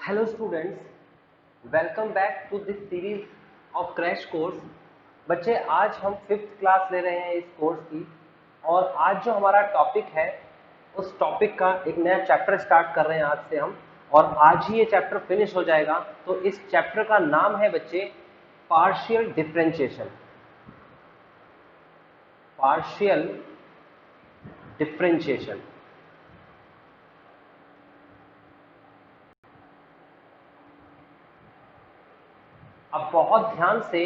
Hello students, welcome back to this series of crash course। बच्चे आज हम 5th class ले रहे हैं इस कोर्स की और आज जो हमारा टॉपिक है उस टॉपिक का एक नया चैप्टर स्टार्ट कर रहे हैं आज से हम, और आज ही ये चैप्टर फिनिश हो जाएगा। तो इस चैप्टर का नाम है बच्चे पार्शियल डिफरेंशिएशन। Partial differentiation. अब बहुत ध्यान से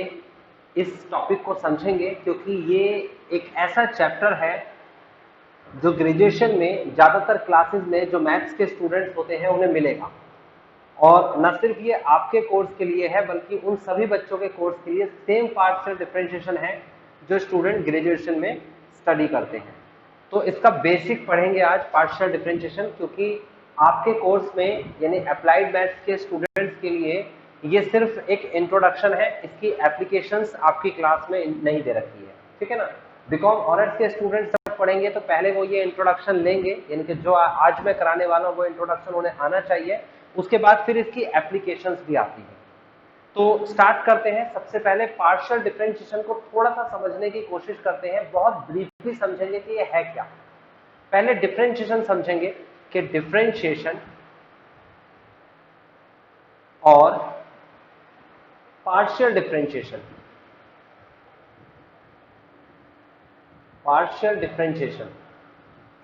इस टॉपिक को समझेंगे क्योंकि ये एक ऐसा चैप्टर है जो ग्रेजुएशन में ज़्यादातर क्लासेस में जो मैथ्स के स्टूडेंट्स होते हैं उन्हें मिलेगा, और न सिर्फ ये आपके कोर्स के लिए है बल्कि उन सभी बच्चों के कोर्स के लिए सेम पार्शियल डिफरेंशिएशन है जो स्टूडेंट ग्रेजुएशन में स्टडी करते हैं। तो इसका बेसिक पढ़ेंगे आज, पार्शियल डिफरेंशिएशन, क्योंकि आपके कोर्स में यानी अप्लाइड मैथ्स के स्टूडेंट्स के लिए ये सिर्फ एक इंट्रोडक्शन है, इसकी एप्लीकेशंस आपकी क्लास में नहीं दे रखी है, ठीक है ना। बीकॉम ऑनर्स के स्टूडेंट्स सब पढ़ेंगे तो पहले वो ये इंट्रोडक्शन लेंगे, यानी कि जो आज मैं कराने वाला हूँ वो इंट्रोडक्शन उन्हें आना चाहिए, उसके बाद फिर इसकी एप्लीकेशंस भी आती है। तो स्टार्ट करते हैं। सबसे पहले पार्शियल डिफरेंशिएशन को थोड़ा सा समझने की कोशिश करते हैं, बहुत ब्रीफली समझेंगे कि ये है क्या। पहले डिफरेंशिएशन समझेंगे कि डिफरेंशिएशन और पार्शियल डिफरेंशिएशन, पार्शियल डिफरेंशिएशन,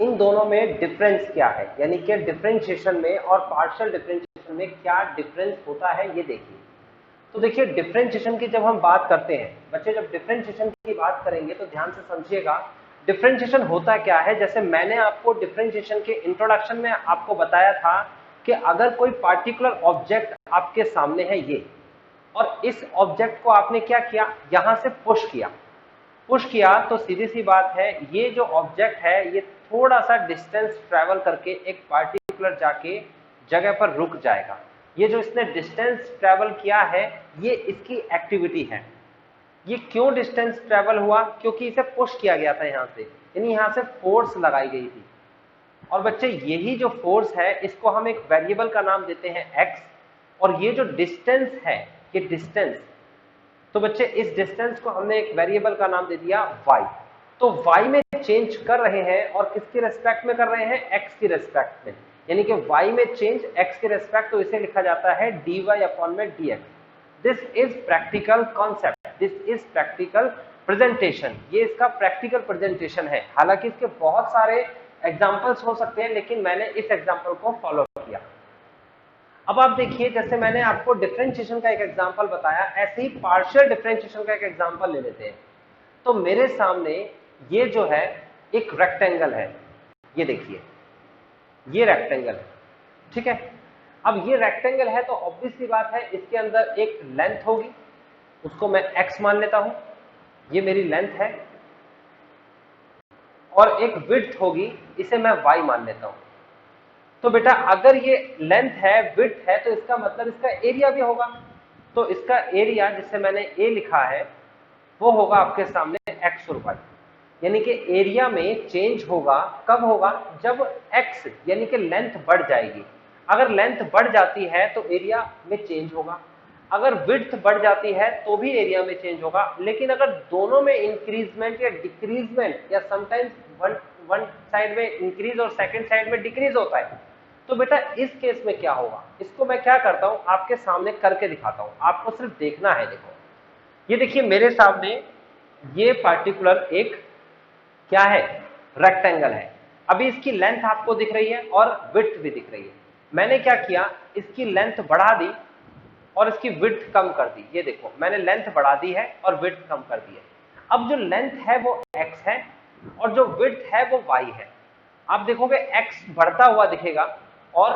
इन दोनों में डिफरेंस क्या है, यानी कि डिफरेंशिएशन में और पार्शियल डिफरेंशिएशन में क्या डिफरेंस होता है ये देखिए। तो देखिए डिफरेंशिएशन की जब हम बात करते हैं बच्चे, जब डिफरेंशिएशन की बात करेंगे तो ध्यान से समझिएगा डिफरेंशिएशन होता क्या है। जैसे मैंने आपको डिफरेंशिएशन के इंट्रोडक्शन में आपको बताया था कि अगर कोई पार्टिकुलर ऑब्जेक्ट आपके सामने है ये, और इस ऑब्जेक्ट को आपने क्या किया, यहां से पुश किया तो सीधी सी बात है ये जो ऑब्जेक्ट है ये थोड़ा सा डिस्टेंस ट्रेवल करके एक पार्टिकुलर जाके जगह पर रुक जाएगा। ये जो इसने डिस्टेंस ट्रेवल किया है ये इसकी एक्टिविटी है। ये क्यों डिस्टेंस ट्रेवल हुआ, क्योंकि इसे पुश किया गया था यहां से, यानी यहां से फोर्स लगाई गई थी। और बच्चे यही जो फोर्स है इसको हम एक वेरिएबल का नाम देते हैं x, और ये जो डिस्टेंस है ये डिस्टेंस, तो बच्चे इस डिस्टेंस को हमने एक वेरिएबल का नाम दे दिया y। तो y में चेंज कर रहे हैं और किसके रेस्पेक्ट में कर रहे हैं, x की रेस्पेक्ट में, यानी कि y में चेंज x के रेस्पेक्ट, तो इसे लिखा जाता है dy अपॉन में dx। This is practical concept, this is practical presentation, ये इसका प्रैक्टिकल प्रेजेंटेशन है। हालांकि इसके बहुत सारे एग्जांपल्स हो सकते हैं लेकिन मैंने इस एग्जांपल को फॉलो किया। अब आप देखिए, जैसे मैंने आपको डिफरेंशिएशन का एक एग्जांपल बताया, ऐसे ही पार्शियल डिफरेंशिएशन का एक एग्जांपल ले लेते हैं। तो मेरे सामने ये जो है एक रेक्टेंगल है, ये देखिए ये रेक्टेंगल है, ठीक है। अब ये रेक्टेंगल है तो ऑब्वियस सी बात है इसके अंदर एक लेंथ होगी, उसको मैं x मान लेता हूं, ये मेरी लेंथ है, और एक विड्थ होगी, इसे मैं y मान लेता हूं। तो बेटा अगर ये लेंथ है, विड्थ है, तो इसका मतलब इसका एरिया भी होगा। तो इसका एरिया जिसे मैंने a लिखा है वो होगा आपके सामने x और y, यानी कि एरिया में चेंज होगा। कब होगा, जब x यानी कि लेंथ बढ़ जाएगी। अगर लेंथ बढ़ जाती है तो एरिया में चेंज होगा, अगर विड्थ बढ़ जाती है तो भी एरिया में चेंज होगा। लेकिन अगर दोनों में इंक्रीजमेंट या डिक्रीजमेंट, या समटाइम्स वन साइड में इंक्रीज और सेकंड साइड में डिक्रीज होता है, तो बेटा इस केस में क्या होगा, इसको मैं क्या करता हूं आपके सामने करके दिखाता हूं, आपको सिर्फ देखना है। देखो ये देखिए मेरे सामने ये पार्टिकुलर एक क्या है, रेक्टेंगल है। अभी इसकी लेंथ आपको दिख रही है और विड्थ भी दिख रही है। मैंने क्या किया, इसकी लेंथ बढ़ा दी और इसकी विड्थ कम कर दी। ये देखो मैंने लेंथ बढ़ा दी है और विड्थ कम कर दी है। अब जो लेंथ है वो x है और जो विड्थ है वो y है। आप देखोगे x बढ़ता हुआ दिखेगा और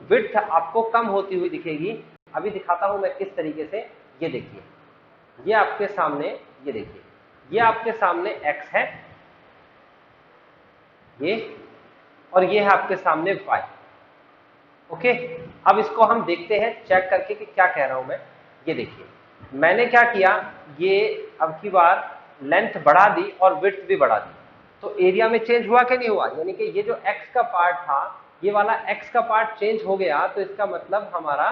विड्थ आपको कम होती हुई दिखेगी। अभी दिखाता हूं मैं किस तरीके से। ये देखिए ये आपके सामने, ये देखिए ये आपके सामने x है ये, और ये है आपके सामने y। ओके, अब इसको हम देखते हैं चेक करके कि क्या कह रहा हूं मैं। ये देखिए मैंने क्या किया, ये अब की बार लेंथ बढ़ा दी और विड्थ भी बढ़ा दी, तो एरिया में चेंज हुआ कि नहीं हुआ, यानी कि ये जो x का पार्ट था ये वाला x का पार्ट चेंज हो गया तो इसका मतलब हमारा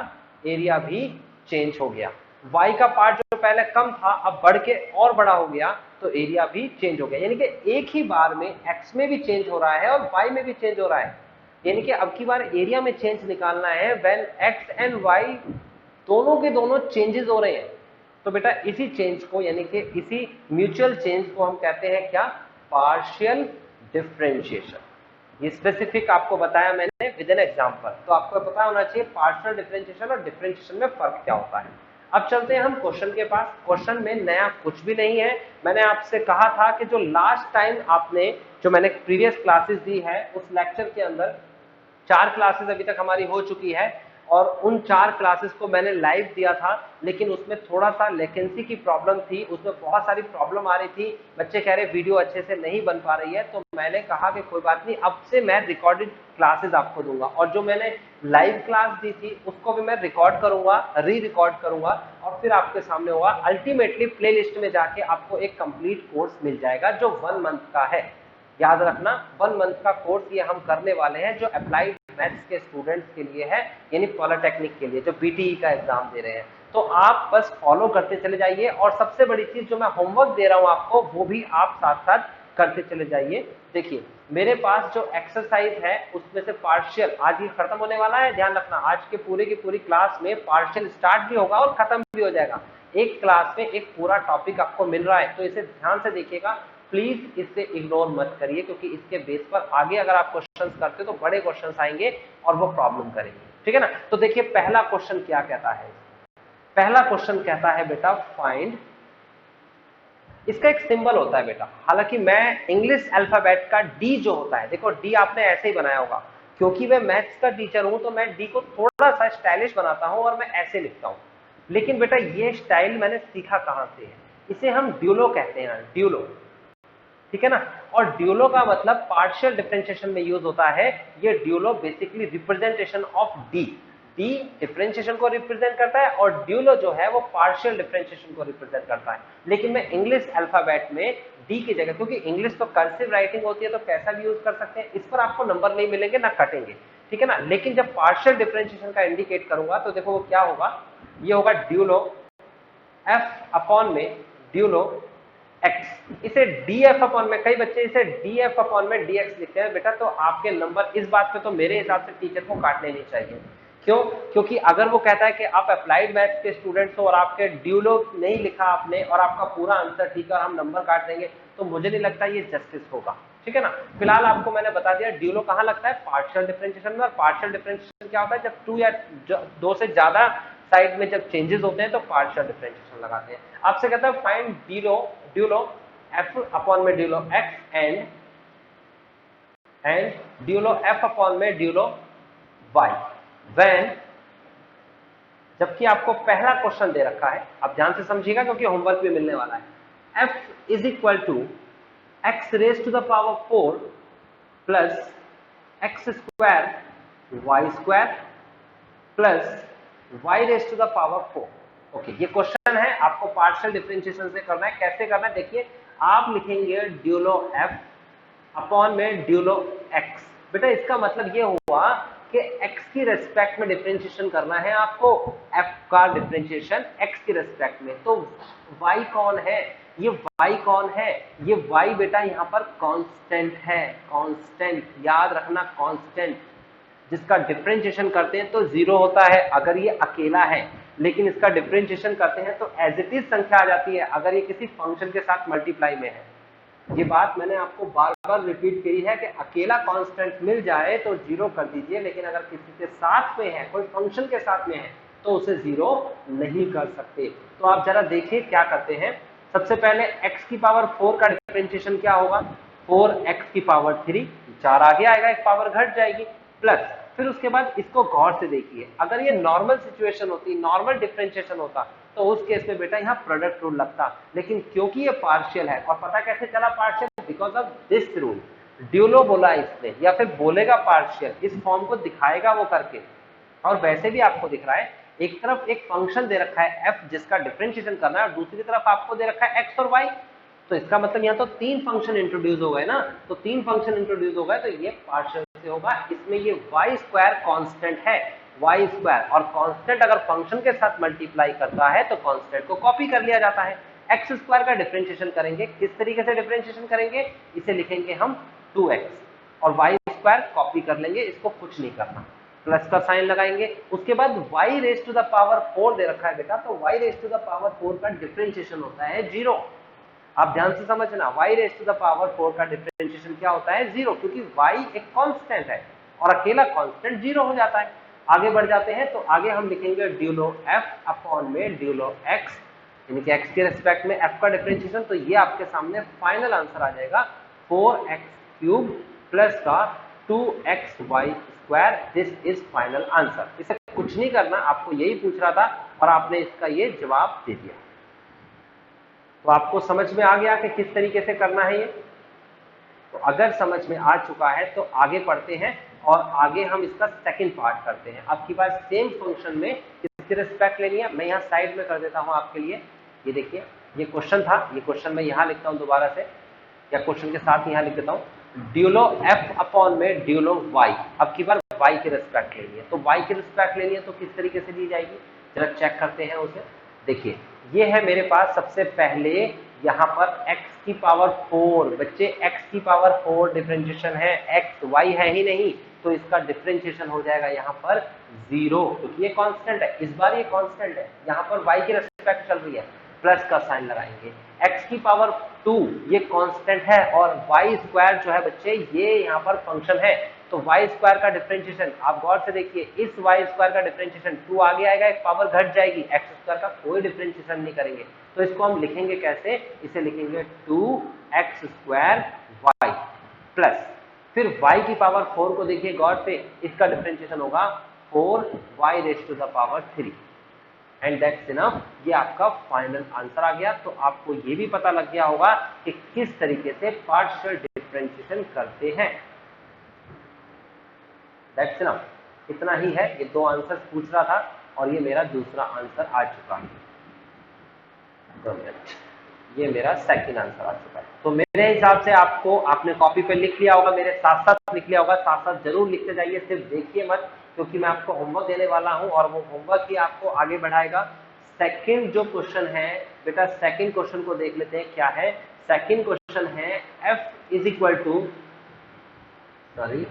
एरिया भी चेंज हो गया। y का पार्ट जो पहले कम था अब बढ़ के और बड़ा हो गया तो एरिया भी चेंज हो गया। यानी कि एक ही बार में x में भी चेंज हो रहा है और y में भी चेंज हो रहा है। यानी कि अब की बार एरिया में चेंज निकालना है व्हेन x एंड y दोनों के दोनों चेंजेस हो रहे हैं। तो बेटा इसी चेंज को यानी कि इसी म्यूचुअल चेंज को हम कहते हैं क्या? Partial differentiation. ये स्पेसिफिक आपको बताया मैंने विद एन एग्जांपल, तो आपको पता होना चाहिए पार्शियल डिफरेंशिएशन और डिफरेंशिएशन में फर्क क्या होता है। अब चलते हैं हम क्वेश्चन के पास। क्वेश्चन में नया कुछ भी नहीं है। मैंने आपसे कहा था कि जो लास्ट टाइम आपने जो मैंने प्रीवियस क्लासेस दी है उस लेक्चर के अंदर 4 क्लासेस अभी तक हमारी हो चुकी है और उन 4 क्लासेस को मैंने लाइव दिया था, लेकिन उसमें थोड़ा सा लेटेंसी की प्रॉब्लम थी, उसमें बहुत सारी प्रॉब्लम आ रही थी, बच्चे कह रहे वीडियो अच्छे से नहीं बन पा रही है। तो मैंने कहा कि कोई बात नहीं, अब से मैं रिकॉर्डेड क्लासेस आपको दूंगा और जो मैंने लाइव क्लास दी थी उसको भी मैं रिकॉर्ड करूंगा, री रिकॉर्ड करूंगा और फिर आपके सामने होगा। अल्टीमेटली प्ले लिस्ट में जाके आपको एक कंप्लीट कोर्स मिल जाएगा जो 1 मंथ का है। याद रखना 1 मंथ का कोर्स ये हम करने वाले हैं जो अप्लाइड मैथ्स के स्टूडेंट्स के लिए है, यानी पॉलिटेक्निक के लिए जो बीटीई का एग्जाम दे रहे हैं। तो आप बस फॉलो करते चले जाइए और सबसे बड़ी चीज जो मैं होमवर्क दे रहा हूं आपको वो भी आप साथ साथ करते चले जाइए। देखिए मेरे पास जो एक्सरसाइज है उसमें से पार्शियल आज ये खत्म होने वाला है। ध्यान रखना आज के पूरे की पूरी क्लास में पार्शियल स्टार्ट भी होगा और खत्म भी हो जाएगा। एक क्लास में एक पूरा टॉपिक आपको मिल रहा है, तो इसे ध्यान से देखिएगा, प्लीज इसे इग्नोर मत करिए, क्योंकि इसके बेस पर आगे अगर आप क्वेश्चंस करते हो तो बड़े क्वेश्चंस आएंगे और वो प्रॉब्लम करेंगे। ठीक है ना? तो देखिए पहला क्वेश्चन क्या कहता है। पहला क्वेश्चन कहता है बेटा फाइंड, इसका एक सिंबल होता है बेटा, हालांकि मैं इंग्लिश अल्फाबेट का डी जो होता है, देखो डी आपने ऐसे ही बनाया होगा, क्योंकि मैं मैथ्स का टीचर हूं तो मैं डी को थोड़ा सा स्टाइलिश बनाता हूं और मैं ऐसे लिखता हूं। लेकिन बेटा ये स्टाइल मैंने सीखा कहां से है? इसे हम ड्यूलो कहते हैं, ड्यूलो। ठीक है ना? और ड्यूलो का मतलब पार्शियल डिफरेंशिएशन में यूज होता है। ये ड्यूलो basically representation of D, D differentiation को रिप्रेजेंट करता है और ड्यूलो जो है वो पार्शियल डिफरेंशिएशन को रिप्रेजेंट करता है। लेकिन मैं इंग्लिश अल्फाबेट में डी की जगह, क्योंकि इंग्लिश तो कर्सिव राइटिंग होती है तो कैसा भी यूज कर सकते हैं, इस पर आपको नंबर नहीं मिलेंगे ना कटेंगे। ठीक है ना? लेकिन जब पार्शियल डिफरेंशिएशन का इंडिकेट करूंगा तो देखो वो क्या होगा, ये होगा ड्यूलो एफ अपॉन में ड्यूलो एक्स। इसे df अपॉन में, कई बच्चे इसे df अपॉन में dx लिखते हैं बेटा, तो आपके नंबर इस बात पे तो मेरे हिसाब से टीचर को काटने नहीं चाहिए। क्यों? क्योंकि अगर वो कहता है कि आप अप्लाइड मैथ्स के स्टूडेंट्स हो और आपके ड्यूलो नहीं लिखा आपने और आपका पूरा आंसर ठीक है और हम नंबर काट देंगे, तो मुझे नहीं लगता ये जस्टिस होगा। ठीक है ना? फिलहाल आपको मैंने बता दिया ड्यूलो कहां लगता है, पार्शियल डिफरेंशिएशन में। और पार्शियल डिफरेंशिएशन क्या होता है, जब 2 या 2 से ज्यादा साइड में जब चेंजेस होते हैं तो पार्शियल डिफरेंशिएशन लगाते हैं। आपसे कहता है फाइंड ड्यूलो f अपॉन में ड्यूलो x एंड ड्यूलो f अपॉन में ड्यूलो y व्हेन, जबकि आपको पहला क्वेश्चन दे रखा है, आप ध्यान से समझिएगा क्योंकि होमवर्क भी मिलने वाला है। f is equal to x raise to the power 4 plus x square y square plus y raise to the power 4। Okay, ये क्वेश्चन है, आपको पार्शियल डिफरेंशिएशन से करना है। कैसे करना है देखिए, आप लिखेंगे ड्यूलो f अपॉन में ड्यूलो x। बेटा इसका मतलब ये हुआ कि x की रेस्पेक्ट में डिफरेंशिएशन करना है आपको, f का डिफरेंशिएशन x की रेस्पेक्ट में। तो y कौन है, ये y कौन है, ये y बेटा यहाँ पर कांस्टेंट है, कांस्टेंट याद रखना, कांस्टेंट जिसका डिफरेंशिएशन करते हैं तो 0 होता है अगर ये अकेला है, लेकिन इसका डिफरेंशिएशन करते हैं तो एज इट इज संख्या आ जाती है अगर ये किसी फंक्शन के साथ मल्टीप्लाई में है। ये बात मैंने आपको बार बार रिपीट करी है कि अकेला कांस्टेंट मिल जाए तो 0 कर दीजिए, लेकिन अगर किसी के साथ में है, कोई फंक्शन के साथ में है, तो उसे 0 नहीं कर सकते। तो आप जरा देखिए क्या करते हैं। सबसे पहले x की पावर 4 का डिफरेंशिएशन क्या होगा, 4x की पावर 3, 4 आगे आएगा, एक पावर घट जाएगी, प्लस फिर उसके बाद इसको गौर से देखिए, अगर ये नॉर्मल सिचुएशन होती, नॉर्मल डिफरेंशिएशन होता, तो उस केस में बेटा यहाँ प्रोडक्ट रूल लगता। लेकिन क्योंकि ये पार्शियल है, और पता कैसे चला partial, because of this rule. ड्यूलो बोला इसने या फिर बोलेगा पार्शियल, इस फॉर्म को दिखाएगा वो करके। और वैसे भी आपको दिख रहा है, एक तरफ एक फंक्शन दे रखा है f जिसका डिफरेंशिएशन करना है और दूसरी तरफ आपको दे रखा है x और y। तो इसका मतलब यहाँ तो 3 फंक्शन इंट्रोड्यूस हो गए ना, तो 3 फंक्शन इंट्रोड्यूस हो गए तो ये पार्शियल से होगा, इसमें ये वाई स्क्वायर कांस्टेंट है, वाई स्क्वायर, और कांस्टेंट अगर फंक्शन के साथ मल्टीप्लाई करता है तो कांस्टेंट को कॉपी कर लिया जाता है। एक्स स्क्वायर का डिफरेंशिएशन करेंगे, किस तरीके से डिफरेंशिएशन करेंगे, इसे लिखेंगे हम 2x और वाई स्क्वायर कॉपी कर लेंगे, इसको कुछ नहीं करना, प्लस का साइन लगाएंगे। उसके बाद y raise to the power 4 दे रखा है बेटा, तो y raise to the power 4 का डिफरेंशिएशन होता है 0। आप ध्यान से समझना, y raise to the power 4 का डिफरेंशिएशन क्या होता है 0, क्योंकि y एक कांस्टेंट है और अकेला कांस्टेंट 0 हो जाता है। आगे बढ़ जाते हैं, तो आगे हम लिखेंगे ड्यूलो f अपॉन में ड्यूलो x, यानी कि x के रिस्पेक्ट में f का डिफरेंशिएशन, तो ये आपके सामने फाइनल आंसर आ जाएगा 4x³ प्लस का 2xy square. This is final answer. इसे कुछ नहीं करना, आपको यही पूछ रहा था और आपने इसका ये जवाब दे दिया। तो आपको समझ में आ गया कि किस तरीके से करना है ये। तो अगर समझ में आ चुका है तो आगे पढ़ते हैं और आगे हम इसका सेकंड पार्ट करते हैं। आपके पास सेम फंक्शन में इसकी रिस्पेक्ट लेनी है, मैं यहाँ साइड में कर देता हूँ आपके लिए। ये देखिए, ये क्वेश्चन था, ये क्वेश्चन मैं यहाँ लिखता हूँ दोबारा से, या क्वेश्चन के साथ यहाँ लिख देता हूँ, ड्यूलो f अपॉन में ड्यूलो y। अब की बार y की रिस्पेक्ट लेनी है, तो y की रिस्पेक्ट लेनी है तो किस तरीके से ली जाएगी, जरा चेक करते हैं उसे। देखिए, ये है मेरे पास सबसे पहले यहाँ पर x की पावर 4, बच्चे x की पावर 4 डिफरेंशिएशन है, x y है ही नहीं, तो इसका डिफरेंशिएशन हो जाएगा यहाँ पर 0, क्योंकि ये कांस्टेंट है, इस बार ये कांस्टेंट है, यहाँ पर y की रिस्पेक्ट चल रही है, प्लस का साइन लगाएंगे। x की पावर 2 ये कांस्टेंट है और y स्क्वायर जो है बच्चे ये यहाँ पर फंक्शन है, तो y स्क्वायर का डिफरेंशिएशन आप गौर से देखिए, इस y स्क्वायर का डिफरेंशिएशन 2 आगे आएगा, एक पावर घट जाएगी, x स्क्वायर का कोई डिफरेंशिएशन नहीं करेंगे, तो इसको हम लिखेंगे कैसे, इसे लिखेंगे 2x स्क्वायर y प्लस, फिर y की पावर 4 को देखिए गौर से, इसका डिफरेंशिएशन होगा 4y raise to the power 3 and that's enough. ये आपका फाइनल आंसर आ गया। तो आपको ये भी पता लग गया होगा कि किस तरीके से पार्शियल डिफरेंशिएशन करते हैं। दैट्स इनफ, इतना ही है। ये 2 आंसर पूछ रहा था और ये मेरा दूसरा आंसर आ चुका है। 2 मिनट, ये मेरा सेकंड आंसर आ चुका है। तो मेरे हिसाब से आपको, आपने कॉपी पे लिख लिया होगा, मेरे साथ साथ लिख लिया होगा, साथ साथ जरूर लिखते जाइए, सिर्फ देखिए मत, क्योंकि मैं आपको होमवर्क देने वाला हूं और वो होमवर्क ही आपको आगे बढ़ाएगा। सेकंड जो क्वेश्चन है बेटा, सेकंड क्वेश्चन को देख लेते हैं क्या है। सेकंड क्वेश्चन है f is equal to, sorry,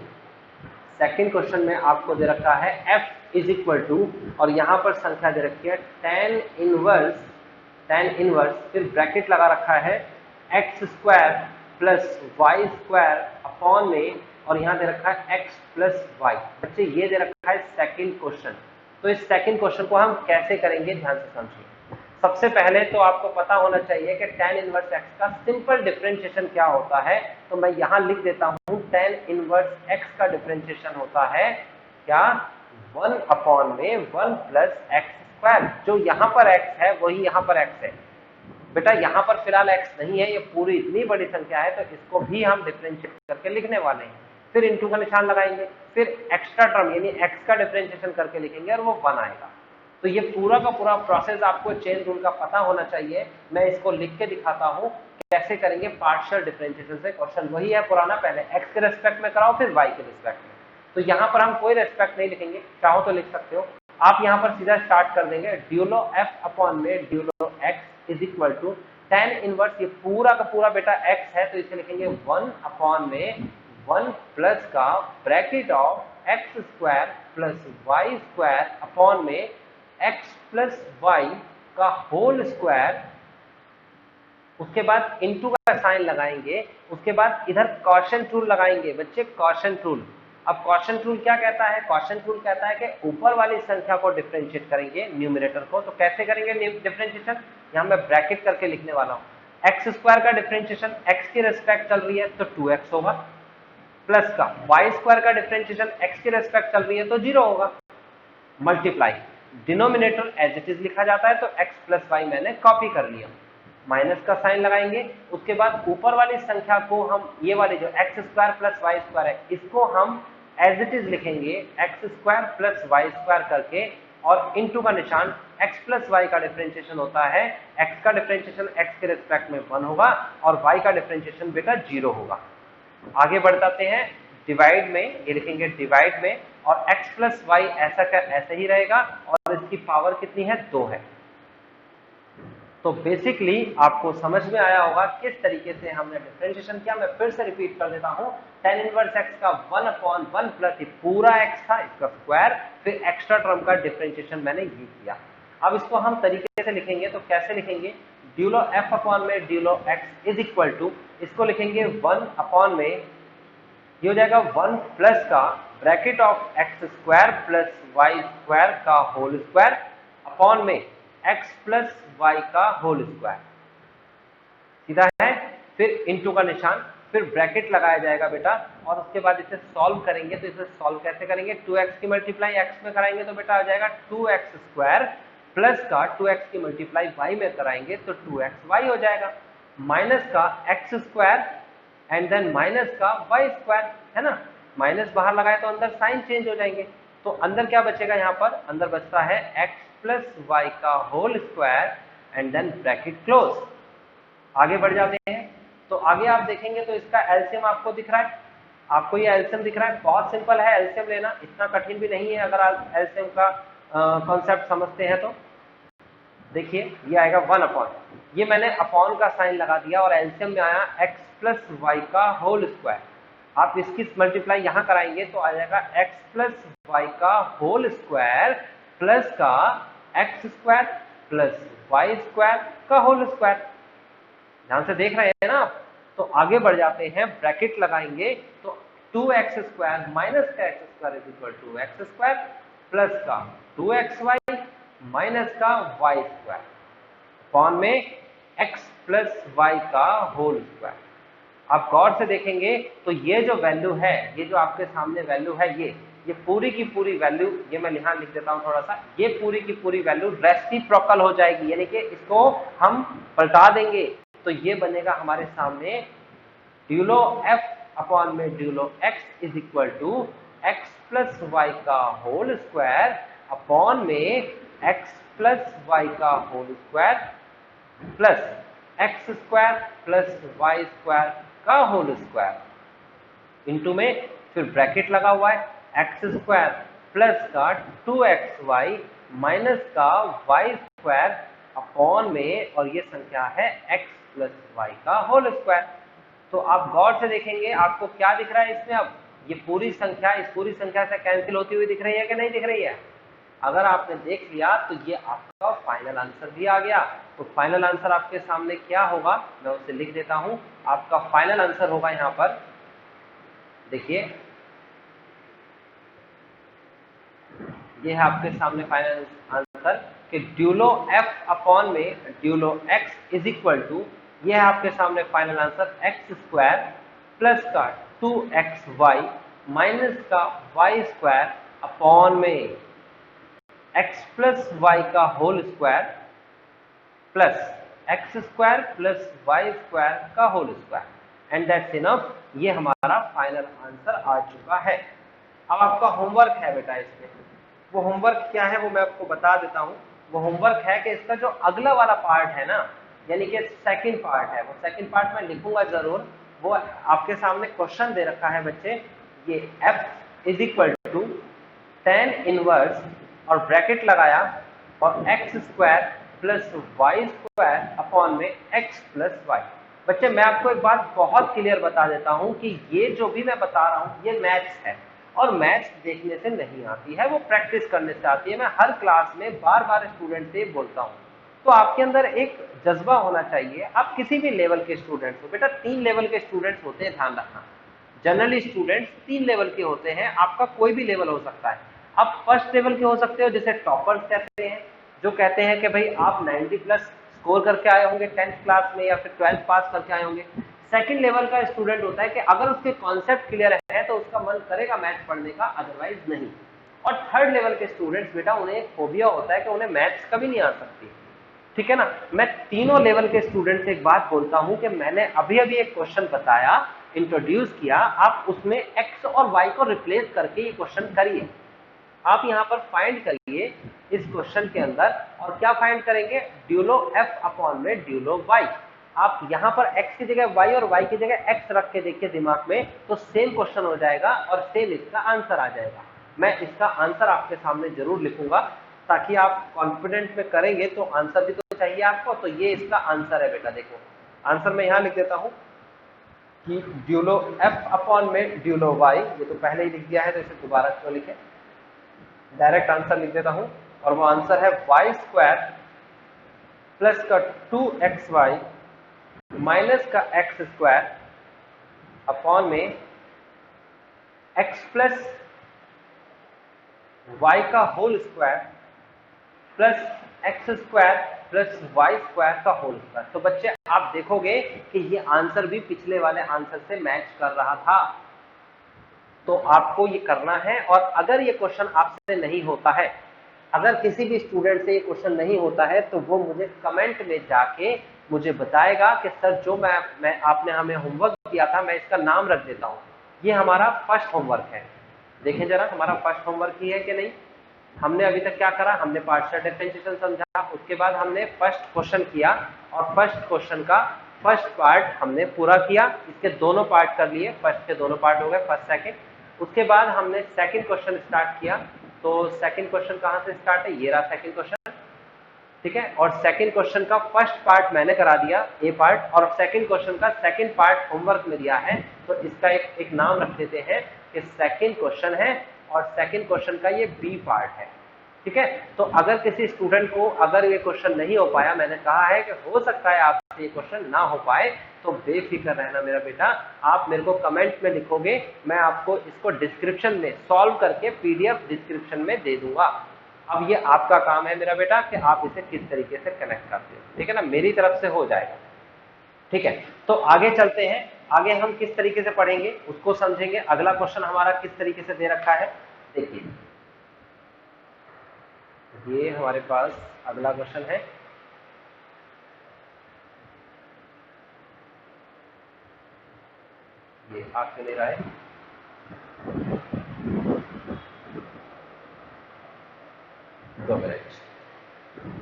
second question में आपको दे रखा है f इज इक्वल टू, और यहां पर संख्या दे रखी है tan इनवर्स, फिर ब्रैकेट लगा रखा है x square plus y square upon में, और यहां दे रखा है x प्लस वाई। बच्चे ये दे रखा है सेकंड क्वेश्चन। तो इस सेकंड क्वेश्चन को हम कैसे करेंगे, ध्यान से समझिए। सबसे पहले तो आपको पता होना चाहिए कि tan इनवर्स x का सिंपल डिफरेंशिएशन क्या होता है। तो मैं यहां लिख देता हूं, tan इनवर्स x का डिफरेंशिएशन होता है क्या, 1 अपॉन में 1 प्लस एक्स स्क्वायर। जो यहाँ पर x है वही यहाँ पर x है बेटा, यहाँ पर फिलहाल x नहीं है, ये पूरी इतनी बड़ी संख्या है, तो इसको भी हम डिफरेंशिएट करके लिखने वाले हैं। फिर इनटू का निशान लगाएंगे, फिर एक्स्ट्रा टर्म यानी x का डिफरेंशिएशन करके लिखेंगे और वो 1 आएगा। तो ये पूरा का पूरा प्रोसेस आपको चेन रूल का पता होना चाहिए। मैं इसको लिख के दिखाता हूँ कैसे करेंगे पार्शियल डिफरेंशिएशन से। क्वेश्चन वही है पुराना, पहले x के रेस्पेक्ट में कराओ, फिर y के रेस्पेक्ट में। तो यहाँ पर हम कोई रेस्पेक्ट नहीं लिखेंगे, चाहो तो लिख सकते हो आप। यहाँ पर सीधा स्टार्ट कर देंगे, ड्यूलो f अपॉन में ड्यूलो x is equal to tan inverse, ये पूरा का पूरा बेटा x है, तो इसे लिखेंगे 1 अपॉन में 1 प्लस का bracket of x square plus y square upon में x प्लस वाई का होल स्क्वायर, उसके बाद इनटू का साइन लगाएंगे, उसके बाद इधर क्वोशिएंट रूल लगाएंगे बच्चे, क्वोशिएंट रूल। अब क्वोशिएंट रूल क्या कहता है, क्वोशिएंट रूल कहता है कि ऊपर वाली संख्या को डिफरेंशिएट करेंगे, न्यूमरेटर को। तो कैसे करेंगे डिफरेंशिएशन, यहां मैं ब्रैकेट करके लिखने वाला हूं। एक्स स्क्वायर का डिफरेंशिएशन, एक्स की रेस्पेक्ट चल रही है तो 2x होगा, प्लस का वाई स्क्वायर का डिफरेंशिएशन, एक्स की रेस्पेक्ट चल रही है तो 0 होगा, multiply denominator as it is लिखा जाता है, तो x प्लस वाई मैंने कॉपी कर लिया, माइनस का साइन लगाएंगे। उसके बाद ऊपर वाली संख्या को हम, ये वाली जो x square plus y square है, इसको हम एज इट इज लिखेंगे, x square plus y square करके, और इनटू का निशान। x प्लस वाई का डिफरेंशिएशन होता है, x का डिफरेंशिएशन x के रिस्पेक्ट में 1 होगा और y का डिफरेंशिएशन बेटा 0 होगा। आगे बढ़ जाते हैं, डिवाइड में, ये लिखेंगे डिवाइड में, और x प्लस वाई ऐसा का ऐसा ही रहेगा, और इसकी पावर कितनी है, 2 है। तो बेसिकली आपको समझ में आया होगा किस तरीके से हमने डिफरेंशिएशन किया। मैं फिर से रिपीट कर देता हूं, tan इनवर्स x का 1/1 प्लस ये पूरा x था, इसका स्क्वायर, फिर एक्स्ट्रा टर्म का डिफरेंशिएशन मैंने ये किया। अब इसको हम तरीके से लिखेंगे, तो कैसे लिखेंगे, ड्यूलो f अपॉन में ड्यूलो x इज इक्वल टू, इसको लिखेंगे 1 अपॉन में, ये हो जाएगा 1 प्लस का bracket of x square plus y square का होल स्क्वायर अपॉन में x प्लस वाई का होल स्क्वायर, सीधा है, फिर इनटू का निशान, फिर ब्रैकेट लगाया जाएगा बेटा, और उसके बाद इसे सॉल्व करेंगे। तो इसे सॉल्व कैसे करेंगे, 2x की मल्टीप्लाई x में कराएंगे तो बेटा आ जाएगा 2x स्क्वायर प्लस का 2x की मल्टीप्लाई y में कराएंगे तो 2xy हो जाएगा, माइनस का x square and then minus का y स्क्वायर, है ना, माइनस बाहर लगाए तो अंदर साइन चेंज हो जाएंगे, तो अंदर क्या बचेगा, यहाँ पर अंदर बचता है x प्लस वाई का whole square and then bracket close. आगे बढ़ जाते हैं, तो आगे आप देखेंगे तो इसका एलसीएम आपको दिख रहा है, आपको ये एलसीएम दिख रहा है, बहुत सिंपल है एलसीएम लेना, इतना कठिन भी नहीं है अगर आप एलसीएम का कॉन्सेप्ट समझते हैं तो। देखिए ये आएगा 1 अपॉन, ये मैंने अपॉन का साइन लगा दिया और एलसीएम में आया x प्लस वाई का होल स्क्वायर, आप इसकी मल्टीप्लाई यहाँ कराएंगे तो आ जाएगा x प्लस वाई का होल स्क्वायर प्लस का x square plus y square का होल स्क्वायर। ध्यान से देख रहे हैं ना आप, तो आगे बढ़ जाते हैं, ब्रैकेट लगाएंगे तो 2x स्क्वायर माइनस का x square is equal to x square plus का 2xy माइनस का y स्क्वायर अपॉन में x प्लस y का होल स्क्वायर। आप गौर से देखेंगे तो ये जो वैल्यू है, ये जो आपके सामने वैल्यू है, ये पूरी की पूरी वैल्यू, ये मैं यहाँ लिख देता हूँ थोड़ा सा, ये पूरी की पूरी वैल्यू रेसिप्रोकल हो जाएगी, यानी कि इसको हम पलटा देंगे तो ये बनेगा हमारे सामने ड्यूलो f अपॉन में ड्यूलो x is equal to x plus y का होल स्क्वायर अपॉन में x प्लस वाई का whole square plus x square plus y square का होल स्क्वायर इनटू में, फिर ब्रैकेट लगा हुआ है, x स्क्वायर प्लस का 2xy माइनस का y स्क्वायर अपॉन में, और ये संख्या है x प्लस वाई का होल स्क्वायर। तो आप गौर से देखेंगे आपको क्या दिख रहा है इसमें, अब ये पूरी संख्या इस पूरी संख्या से कैंसिल होती हुई दिख रही है कि नहीं दिख रही है। अगर आपने देख लिया तो ये आपका फाइनल आंसर भी आ गया। तो फाइनल आंसर आपके सामने क्या होगा, मैं उसे लिख देता हूं, आपका फाइनल आंसर होगा यहाँ पर, देखिए ये है आपके सामने फाइनल आंसर कि ड्यूलो f अपॉन में ड्यूलो x इज इक्वल टू, ये है आपके सामने final answer x square plus का 2xy माइनस का y स्क्वायर अपॉन में x प्लस वाई का whole square plus x square plus y square का whole square and that's enough. ये हमारा फाइनल आंसर आ चुका है। अब आपका होमवर्क है बेटा इसमें, वो होमवर्क क्या है वो मैं आपको बता देता हूँ। वो होमवर्क है कि इसका जो अगला वाला पार्ट है ना, यानी कि सेकंड पार्ट है, वो सेकंड पार्ट मैं लिखूंगा जरूर, वो आपके सामने क्वेश्चन दे रखा है बच्चे, ये f is equal to tan inverse और ब्रैकेट लगाया और x square plus y square upon में x प्लस वाई। बच्चे मैं आपको एक बात बहुत क्लियर बता देता हूं कि ये जो भी मैं बता रहा हूं ये मैथ्स है, और मैथ्स देखने से नहीं आती है, वो प्रैक्टिस करने से आती है। मैं हर क्लास में बार बार स्टूडेंट से बोलता हूँ, तो आपके अंदर एक जज्बा होना चाहिए। आप किसी भी लेवल के स्टूडेंट्स हो, बेटा 3 लेवल के स्टूडेंट्स होते हैं, ध्यान रखना, जनरली स्टूडेंट्स 3 लेवल के होते हैं, आपका कोई भी लेवल हो सकता है। आप फर्स्ट लेवल के हो सकते हो, जिसे टॉपर्स कहते हैं, जो कहते हैं कि भाई आप 90 प्लस स्कोर करके आए होंगे 10th क्लास में या फिर 12th पास करके आए होंगे। सेकंड लेवल का स्टूडेंट होता है कि अगर उसके कॉन्सेप्ट क्लियर है तो उसका मन करेगा मैथ्स पढ़ने का, अदरवाइज नहीं। और थर्ड लेवल के स्टूडेंट्स बेटा उन्हें एक फोबिया होता है कि उन्हें मैथ्स कभी नहीं आ सकती, ठीक है ना। मैं तीनों लेवल के स्टूडेंट से एक बात बोलता हूं कि मैंने अभी अभी एक क्वेश्चन बताया, इंट्रोड्यूस किया, आप उसमें x और y को रिप्लेस करके ये क्वेश्चन करिए। आप यहाँ पर फाइंड करिए इस क्वेश्चन के अंदर, और क्या फाइंड करेंगे, ड्यूलो f अपॉन में ड्यूलो y। आप यहाँ पर x की जगह y और y की जगह x रख के देखिए दिमाग में, तो सेम क्वेश्चन हो जाएगा और सेम इसका आंसर आ जाएगा। मैं इसका आंसर आपके सामने जरूर लिखूंगा ताकि आप कॉन्फिडेंट में करेंगे, तो आंसर भी तो चाहिए आपको। तो ये इसका आंसर है बेटा, देखो आंसर मैं यहाँ लिख देता हूँ कि ड्यूलो f अपॉन में ड्यूलो y, ये तो पहले ही लिख दिया है तो इसे दोबारा क्यों लिखे, डायरेक्ट आंसर लिख देता हूं और वो आंसर है y स्क्वायर प्लस का 2xy माइनस का x स्क्वायर अपॉन में x प्लस y का whole square plus x square plus y square का होल स्क्वायर। तो बच्चे आप देखोगे कि ये आंसर भी पिछले वाले आंसर से मैच कर रहा था, तो आपको ये करना है। और अगर ये क्वेश्चन आपसे नहीं होता है, अगर किसी भी स्टूडेंट से ये क्वेश्चन नहीं होता है, तो वो मुझे कमेंट में जाके मुझे बताएगा कि सर जो मैं आपने हमें होमवर्क दिया था, मैं इसका नाम रख देता हूँ, ये हमारा फर्स्ट होमवर्क है। देखें जरा हमारा फर्स्ट होमवर्क ही है कि नहीं। हमने अभी तक क्या करा, हमने पार्शियल डिफरेंशिएशन समझा, उसके बाद हमने फर्स्ट क्वेश्चन किया और फर्स्ट क्वेश्चन का फर्स्ट पार्ट हमने पूरा किया, इसके दोनों पार्ट कर लिए, फर्स्ट के दोनों पार्ट हो गए, फर्स्ट सेकंड। उसके बाद हमने सेकंड क्वेश्चन स्टार्ट किया, तो सेकंड क्वेश्चन कहां से स्टार्ट है, ये रहा सेकंड क्वेश्चन, ठीक है। और सेकंड क्वेश्चन का फर्स्ट पार्ट मैंने करा दिया, ए पार्ट, और सेकंड क्वेश्चन का सेकंड पार्ट होमवर्क में दिया है, तो इसका एक नाम रख देते हैं कि सेकंड क्वेश्चन है और सेकंड क्वेश्चन का ये बी पार्ट है, ठीक है। तो अगर किसी स्टूडेंट को अगर ये क्वेश्चन नहीं हो पाया, मैंने कहा है कि हो सकता है आपसे ये क्वेश्चन ना हो पाए, तो बेफिक्र रहना मेरा बेटा, आप मेरे को कमेंट में लिखोगे, मैं आपको इसको डिस्क्रिप्शन में सॉल्व करके पीडीएफ डिस्क्रिप्शन में दे दूंगा। अब ये आपका काम है मेरा बेटा कि आप इसे किस तरीके से कनेक्ट करते हो, ठीक है ना, मेरी तरफ से हो जाएगा, ठीक है। तो आगे चलते हैं, आगे हम किस तरीके से पढ़ेंगे उसको समझेंगे। अगला क्वेश्चन हमारा किस तरीके से दे रखा है, देखिए ये हमारे पास अगला क्वेश्चन है, ये आपसे ले रहा है, दो मिनट,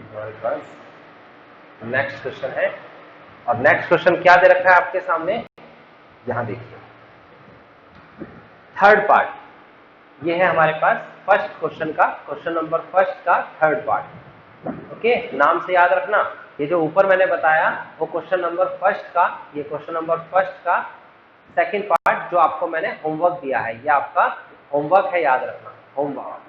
हमारे पास नेक्स्ट क्वेश्चन है। और नेक्स्ट क्वेश्चन क्या दे रखा है आपके सामने, यहां देखिए थर्ड पार्ट, ये है हमारे पास फर्स्ट क्वेश्चन का, क्वेश्चन नंबर फर्स्ट का थर्ड पार्ट, ओके। नाम से याद रखना, ये जो ऊपर मैंने बताया वो क्वेश्चन नंबर फर्स्ट का, ये क्वेश्चन नंबर फर्स्ट का सेकंड पार्ट जो आपको मैंने होमवर्क दिया है, ये आपका होमवर्क है, याद रखना होमवर्क,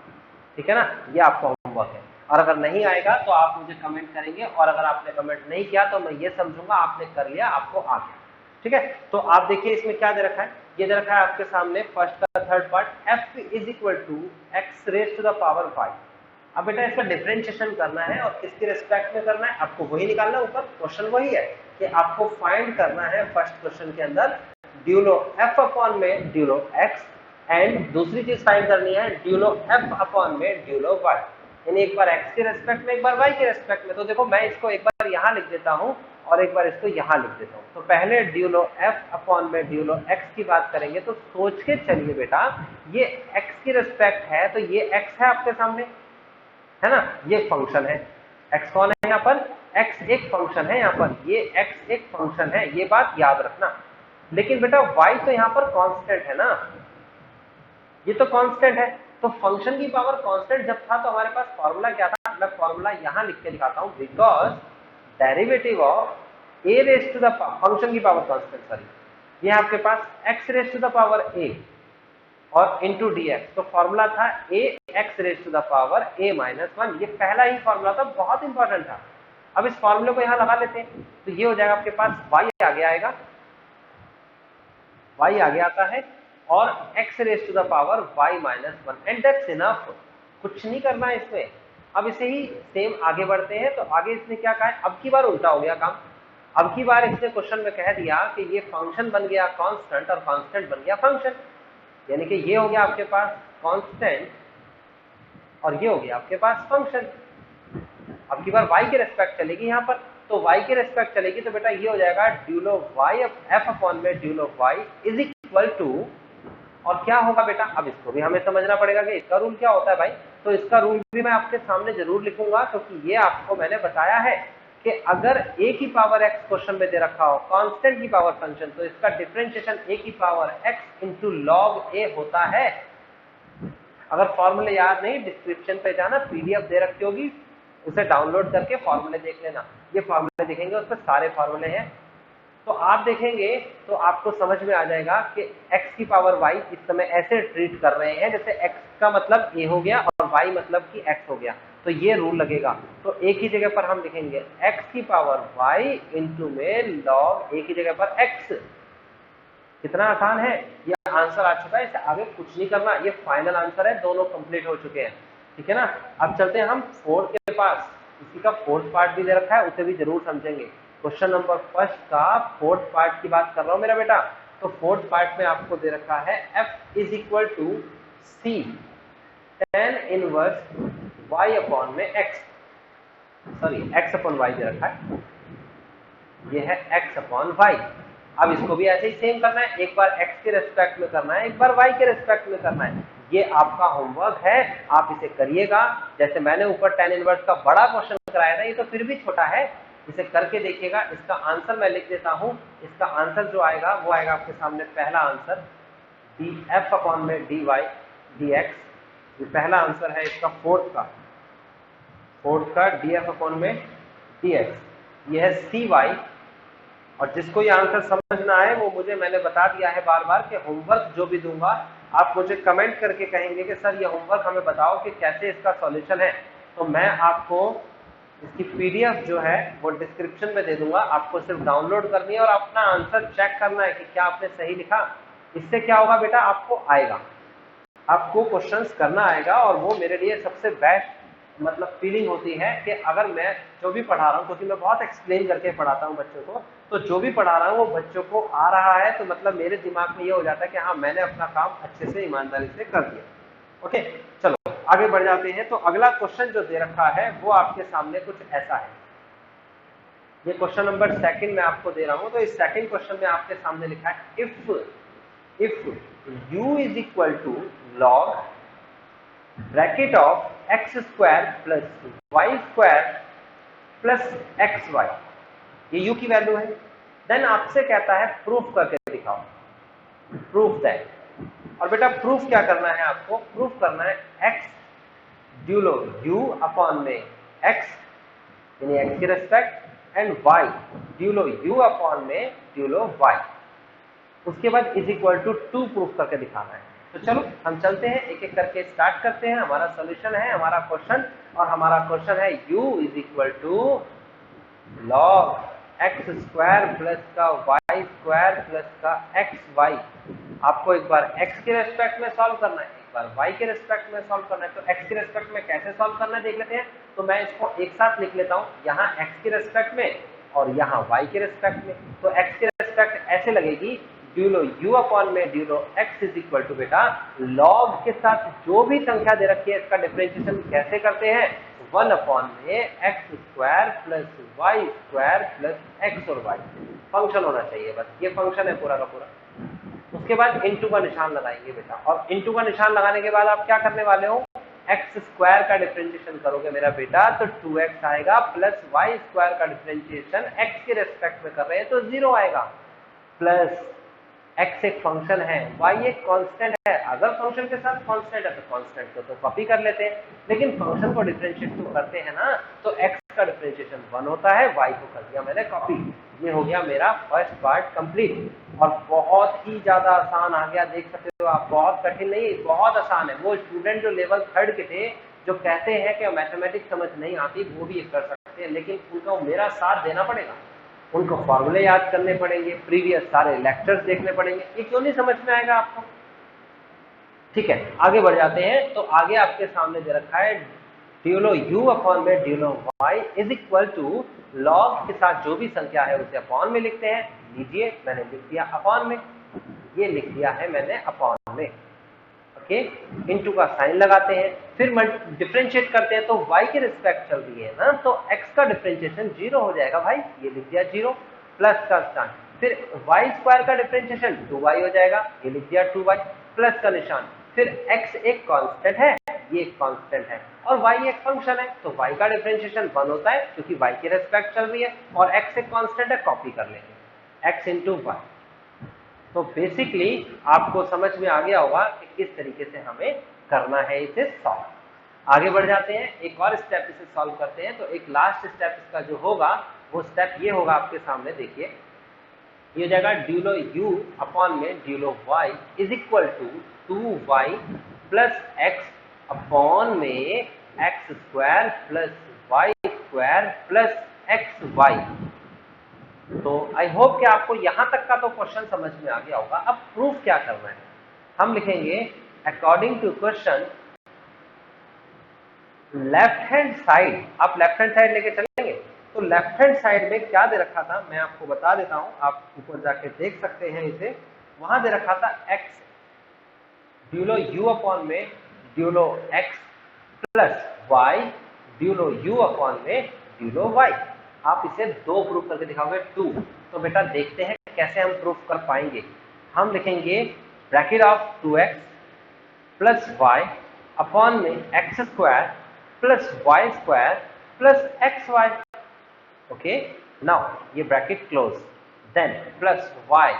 ठीक है ना, ये आपका होमवर्क है। और अगर नहीं आएगा तो आप मुझे कमेंट करेंगे, और अगर आपने कमेंट नहीं किया तो मैं ये समझूंगा आपने कर लिया, आपको आ गया, ठीक है। तो आप देखिए इसमें क्या दे रखा है, ये दे रखा है आपके सामने फर्स्ट का third part, f is equal to x raise to the power 5। अब बेटा इसका डिफरेंशिएशन करना है और किसके रिस्पेक्ट में करना है, आपको वही निकालना, ऊपर क्वेश्चन वही है कि आपको फाइंड करना है फर्स्ट क्वेश्चन के अंदर ड्यूलो f अपॉन में ड्यूलो x, एंड दूसरी चीज फाइंड करनी है ड्यूलो f अपॉन में ड्यूलो y, यानी एक बार x के रेस्पेक्ट में एक बार y के रेस्पेक्ट में। तो देखो मैं इसको एक बार यहाँ लिख देता हूँ और एक बार इसको यहाँ लिख देता हूँ। तो पहले ड्यूलो f अपॉन में ड्यूलो x की बात करेंगे, तो सोच के चलिए बेटा, ये x की रेस्पेक्ट है तो ये x है आपके सामने, है ना, ये फंक्शन है, x कौन है यहाँ पर, x एक फंक्शन है यहाँ पर, ये x एक फंक्शन है, ये बात याद रखना। लेकिन बेटा y तो यहाँ पर कांस्टेंट है ना, ये तो कांस्टेंट है, तो फंक्शन की पावर कांस्टेंट जब था तो हमारे पास फॉर्मूला क्या था, मैं फॉर्मूला यहाँ लिख के दिखाता हूँ, because derivative of a raise to the function की पावर कांस्टेंट, सॉरी, ये आपके पास x raise to the power a और इंटू dx, तो फॉर्मूला था a x raise to the power a minus 1, ये पहला ही फॉर्मूला था, बहुत इंपॉर्टेंट था। अब इस फॉर्मूले को यहाँ लगा लेते हैं, तो ये हो जाएगा आपके पास y आगे आएगा, y आगे आता है और x raise to the power y minus 1, and that's enough, कुछ नहीं करना है इसमें। अब इसे ही सेम आगे बढ़ते हैं, तो आगे इसने क्या कहा है, अब की बार उल्टा हो गया काम, अब की बार इसने क्वेश्चन में कह दिया कि ये फंक्शन बन गया कांस्टेंट और कांस्टेंट बन गया फंक्शन, यानी कि ये हो गया आपके पास कांस्टेंट और ये हो गया आपके पास फंक्शन। अब की बार y के रेस्पेक्ट चलेगी यहाँ पर, तो y के रेस्पेक्ट चलेगी तो बेटा ये हो जाएगा ड्यूलो y f अपॉन में ड्यूलो y इज इक्वल टू, और क्या होगा बेटा, अब इसको भी हमें समझना पड़ेगा कि इसका रूल क्या होता है भाई। तो इसका रूल भी मैं आपके सामने जरूर लिखूंगा, क्योंकि ये आपको मैंने बताया है कि अगर a की पावर x क्वेश्चन में दे रखा हो कांस्टेंट की पावर फंक्शन, तो इसका डिफरेंशिएशन a की power x into log a होता है। अगर फॉर्मूले याद नहीं, डिस्क्रिप्शन पे जाना, पीडीएफ दे रखी होगी, उसे डाउनलोड करके फॉर्मूले देख लेना। ये फॉर्मूले दिखेंगे, उसमें सारे फॉर्मूले हैं। तो आप देखेंगे तो आपको समझ में आ जाएगा कि x की पावर y इस समय ऐसे ट्रीट कर रहे हैं जैसे x का मतलब a हो गया और y मतलब कि x हो गया, तो ये रूल लगेगा। तो a की जगह पर हम लिखेंगे x की पावर y इंटू में लॉग a की जगह पर x। कितना आसान है, ये आंसर आ चुका है, इसे आगे कुछ नहीं करना, ये फाइनल आंसर है, दोनों कंप्लीट हो चुके हैं। ठीक है ना। अब चलते हैं हम फोर्थ के पास, इसी का फोर्थ पार्ट भी दे रखा है, उसे भी जरूर समझेंगे। क्वेश्चन नंबर फर्स्ट का फोर्थ पार्ट की बात कर रहा हूं मेरा बेटा। तो फोर्थ पार्ट में आपको दे रखा है f is equal to C tan inverse y upon में x, सॉरी x अपॉन y दे रखा है, ये है x अपॉन y। अब इसको भी ऐसे ही सेम करना है, एक बार x के रेस्पेक्ट में करना है, एक बार y के रेस्पेक्ट में करना है। ये आपका होमवर्क है, आप इसे करिएगा। जैसे मैंने ऊपर tan इनवर्स का बड़ा क्वेश्चन कराया था, ये तो फिर भी छोटा है, इसे करके देखिएगा। इसका आंसर मैं लिख देता हूं। इसका आंसर जो आएगा वो आएगा आपके सामने, पहला आंसर df अपॉन में dy dx, ये पहला आंसर है इसका फोर्थ का df अपॉन में dx, ये है cy। और जिसको ये आंसर समझ ना आए वो मुझे, मैंने बता दिया है बार बार कि होमवर्क जो भी दूंगा आप मुझे कमेंट करके कहेंगे कि सर ये होमवर्क हमें बताओ कि कैसे इसका सॉल्यूशन है, तो मैं आपको इसकी पीडीएफ जो है वो डिस्क्रिप्शन में दे दूंगा। आपको सिर्फ डाउनलोड करनी है और अपना आंसर चेक करना है कि क्या आपने सही लिखा। इससे क्या होगा बेटा, आपको आएगा, आपको क्वेश्चंस करना आएगा। और वो मेरे लिए सबसे बेस्ट मतलब फीलिंग होती है कि अगर मैं जो भी पढ़ा रहा हूँ, क्योंकि मैं बहुत एक्सप्लेन करके पढ़ाता हूँ बच्चों को, तो जो भी पढ़ा रहा हूँ वो बच्चों को आ रहा है, तो मतलब मेरे दिमाग में ये हो जाता है कि हाँ मैंने अपना काम अच्छे से ईमानदारी से कर दिया। ओके, चलो आगे बढ़ जाते हैं। तो अगला क्वेश्चन जो दे रखा है वो आपके सामने कुछ ऐसा है। ये क्वेश्चन नंबर सेकंड में आपको दे रहा हूं। तो इस सेकंड क्वेश्चन में आपके सामने लिखा है if u is equal to log bracket of x square plus y square plus xy, ये u की वैल्यू है। देन आपसे कहता है प्रूफ करके दिखाओ, प्रूफ दैट। और बेटा प्रूफ क्या करना है आपको, प्रूफ करना है x ड्यूलो u अपॉन में x यानी x की respect and y ड्यूलो u upon में ड्यूलो y, उसके बाद इज इक्वल टू 2 प्रूफ करके दिखाना है। तो चलो हम चलते हैं, एक एक करके स्टार्ट करते हैं। हमारा सॉल्यूशन है हमारा क्वेश्चन, और हमारा क्वेश्चन है u is equal to log x square plus का y स्क्वायर प्लस का xy। आपको एक बार x के रेस्पेक्ट में सॉल्व करना है, एक बार y के रेस्पेक्ट में सॉल्व करना है। तो x के रेस्पेक्ट में कैसे सॉल्व करना है देख लेते हैं। तो मैं इसको एक साथ लिख लेता हूं, यहाँ x के रेस्पेक्ट में और यहाँ y के रेस्पेक्ट में। तो x के रेस्पेक्ट ऐसे लगेगी, ड्यूलो u अपॉन में ड्यूलो x इज इक्वल टू बेटा लॉग के साथ जो भी संख्या दे रखी है इसका डिफरेंशिएशन कैसे करते हैं, 1 अपॉन में x square plus y square plus x और y। फंक्शन होना चाहिए, बस ये फंक्शन है पूरा का पूरा। उसके बाद इनटू का निशान लगाएंगे बेटा, और इनटू का निशान लगाने के बाद आप क्या करने वाले हो, x स्क्वायर का डिफरेंशिएशन करोगे मेरा बेटा, तो 2x आएगा प्लस y स्क्वायर का डिफरेंशिएशन x के रेस्पेक्ट में कर रहे हैं तो 0 आएगा, प्लस x एक फंक्शन है, y एक कांस्टेंट है। अगर फंक्शन के साथ कांस्टेंट है तो कांस्टेंट को तो कॉपी कर लेते हैं, लेकिन फंक्शन को डिफरेंशिएट तो करते हैं ना, तो x का डिफरेंशिएशन 1 होता है, y को कर दिया मैंने कॉपी। ये हो गया मेरा फर्स्ट पार्ट कंप्लीट। और बहुत ही ज्यादा आसान आ गया, देख सकते हो आप, बहुत कठिन नहीं, बहुत आसान है। वो स्टूडेंट जो लेवल 3 के थे, जो कहते हैं कि मैथमेटिक्स समझ नहीं आती, वो भी ये कर सकते हैं, लेकिन उनको मेरा साथ देना पड़ेगा, उनको फॉर्मूले याद करने पड़ेंगे, प्रीवियस सारे लेक्चर्स देखने पड़ेंगे। ये क्यों नहीं समझ में आएगा आपको। ठीक है, आगे बढ़ जाते हैं। तो आगे आपके सामने दे रखा है ड्यूलो u अपॉन में ड्यूलो y is equal to log के साथ जो भी संख्या है उसे अपॉन में लिखते हैं। लीजिए मैंने लिख दिया अपॉन में, ये लिख दिया है मैंने अपॉन में। ओके, इनटू का साइन लगाते हैं, फिर डिफरेंशिएट करते हैं, तो y के रिस्पेक्ट चल रही है ना, तो x का डिफरेंशिएशन 0 हो जाएगा भाई, ये लिख दिया 0, प्लस का साइन, फिर y स्क्वायर का डिफरेंशिएशन 2y हो जाएगा, ये लिख दिया 2y, प्लस का निशान, फिर x एक कांस्टेंट है, ये एक कांस्टेंट है और y एक फंक्शन है, तो y का डिफरेंशिएशन 1 होता है क्योंकि y की रेस्पेक्ट चल रही है, और x एक कांस्टेंट है, कॉपी कर लेंगे x इंटू वाई। तो बेसिकली आपको समझ में आ गया होगा कि किस तरीके से हमें करना है इसे सॉल्व। आगे बढ़ जाते हैं, एक और स्टेप इसे सॉल्व करते हैं। तो एक लास्ट स्टेप इसका जो होगा वो स्टेप ये होगा, आपके सामने देखिए, ये हो जाएगा ड्यूलो u अपॉन में ड्यूलो y is equal to 2y plus x upon में x square plus y square plus x y. तो आई होप कि आपको यहां तक का तो क्वेश्चन समझ में आ गया होगा। अब प्रूफ क्या करना है, हम लिखेंगे according to question left hand side, आप लेफ्ट हैंड साइड लेके चलेंगे। तो लेफ्ट हैंड साइड में क्या दे रखा था मैं आपको बता देता हूं, आप ऊपर जाके देख सकते हैं इसे। वहां दे रखा था x ड्यूलो u अपॉन में ड्यूलो x plus y ड्यूलो u upon में ड्यूलो y। आप इसे 2 प्रूफ करके दिखाओगे 2। तो बेटा देखते हैं कैसे हम प्रूफ कर पाएंगे। हम लिखेंगे bracket of 2x plus y upon में x square plus y square plus x y. Okay, now ये bracket close, then plus y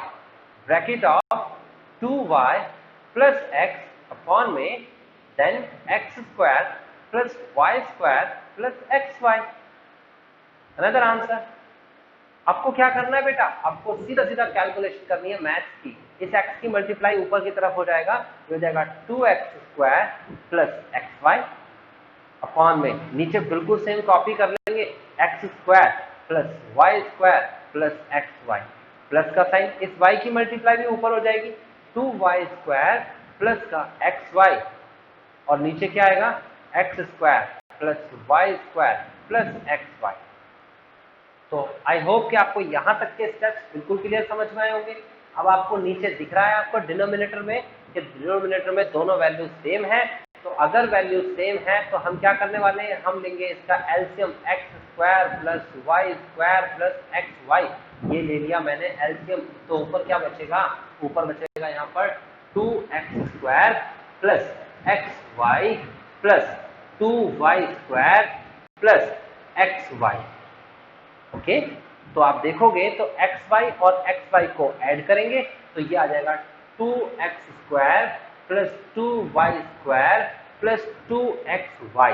bracket of 2y plus x upon में then x square plus y square plus x y. Another answer. आपको क्या करना है बेटा, आपको सीधा सीधा कैलकुलेशन करनी है मैथ्स की। इस x की मल्टीप्लाई ऊपर की तरफ हो जाएगा, ये हो जाएगा 2x square plus x y upon में नीचे बिल्कुल सेम कॉपी कर लेंगे x square plus y square plus x y. Plus का साइन, इस y की मल्टीप्लाई भी ऊपर हो जाएगी 2y स्क्वायर प्लस का एक्स वाई, और नीचे क्या आएगा x square plus y square plus x y. तो आई होप कि आपको यहां तक के स्टेप्स बिल्कुल क्लियर समझ में आए होंगे। अब आपको नीचे दिख रहा है आपको डिनोमिनेटर में कि डिनोमिनेटर में दोनों वैल्यू सेम है। तो अगर वैल्यू सेम है तो हम क्या करने वाले हैं, हम लेंगे इसका LCM x square plus y square plus x y. ये ले लिया मैंने एलसीएम, तो ऊपर क्या बचेगा, ऊपर बचेगा यहाँ पर 2x square plus x y plus 2y square plus x y. Okay, तो आप देखोगे तो xy और xy को ऐड करेंगे तो ये आ जाएगा 2x square plus 2y square plus 2xy।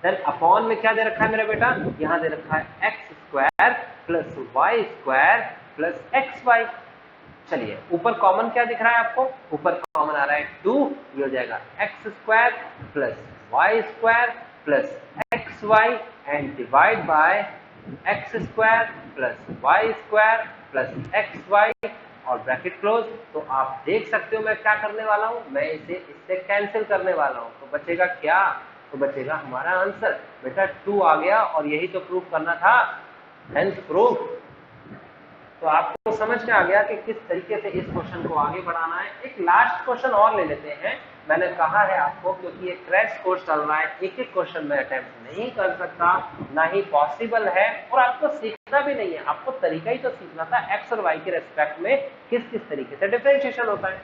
Then upon में क्या दे रखा है मेरा बेटा, यहां दे रखा है x square plus y square plus xy। चलिए ऊपर कॉमन क्या दिख रहा है आपको, ऊपर कॉमन आ रहा है 2, ये हो जाएगा x square plus y square plus xy and divide by x square plus y square plus x y और ब्रैकेट क्लोज। तो आप देख सकते हो मैं क्या करने वाला हूं, मैं इसे इससे कैंसिल करने वाला हूं। तो बचेगा क्या, तो बचेगा हमारा आंसर बेटा 2 आ गया, और यही तो प्रूफ करना था, हेंस प्रूफ। तो आपको समझ में आ गया कि किस तरीके से इस क्वेश्चन को आगे बढ़ाना है। एक लास्ट क्वेश्चन और ले लेते हैं। मैंने कहा है आपको, क्योंकि ये क्रैश कोर्स चल रहा है, एक एक क्वेश्चन में अटेम्प्ट नहीं कर सकता, ना ही पॉसिबल है, और आपको सीखना भी नहीं है। आपको तरीका ही तो सीखना था एक्स और वाई के रेस्पेक्ट में किस किस तरीके से डिफरेंशिएशन होता है।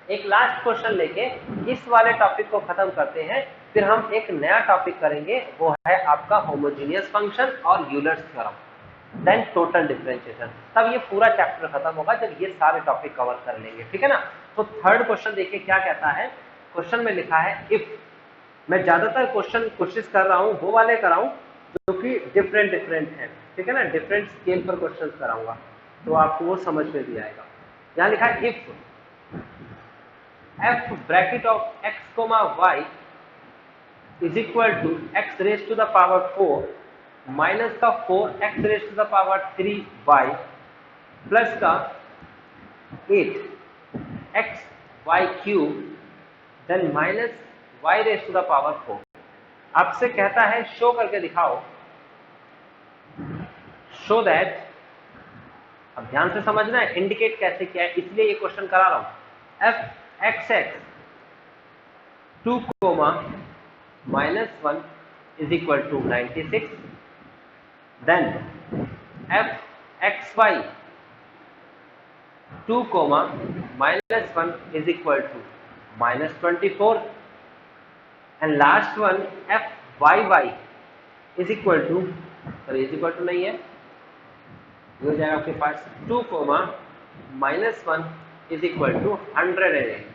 एक लास्ट क्वेश्चन लेके इस वाले टॉपिक को खत्म करते हैं, फिर हम एक नया टॉपिक करेंगे, वो है आपका होमोजीनियस फंक्शन और Euler's theorem, then total differentiation. तब ये पूरा चैप्टर खत्म होगा जब ये सारे टॉपिक कवर कर लेंगे, ठीक है ना। तो थर्ड क्वेश्चन देखिए क्या कहता है। क्वेश्चन में लिखा है इफ, मैं ज्यादातर क्वेश्चन कोशिश कर रहा हूं वो वाले कराऊं जो कि डिफरेंट है, ठीक है ना, डिफरेंट स्केल पर क्वेश्चन कराऊंगा तो आपको वो समझ में भी आएगा। यहां लिखा है if f bracket of x comma y is equal to x raise to the power 4 minus का 4x raise to the power 3y plus का 8x y cube then minus y raise to the power 4। आपसे कहता है show करके दिखाओ, show that, अब ध्यान से समझना है इंडिकेट कैसे किया है, इसलिए ये क्वेश्चन करा रहा हूं। f x 2 comma minus 1 is equal to 96, then f x y 2 comma minus 1 is equal to -24, and last one f y y is equal to, sorry is equal to नहीं है, ये हो जाएगा आपके पास 2 माइनस 1 इज इक्वल टू 108।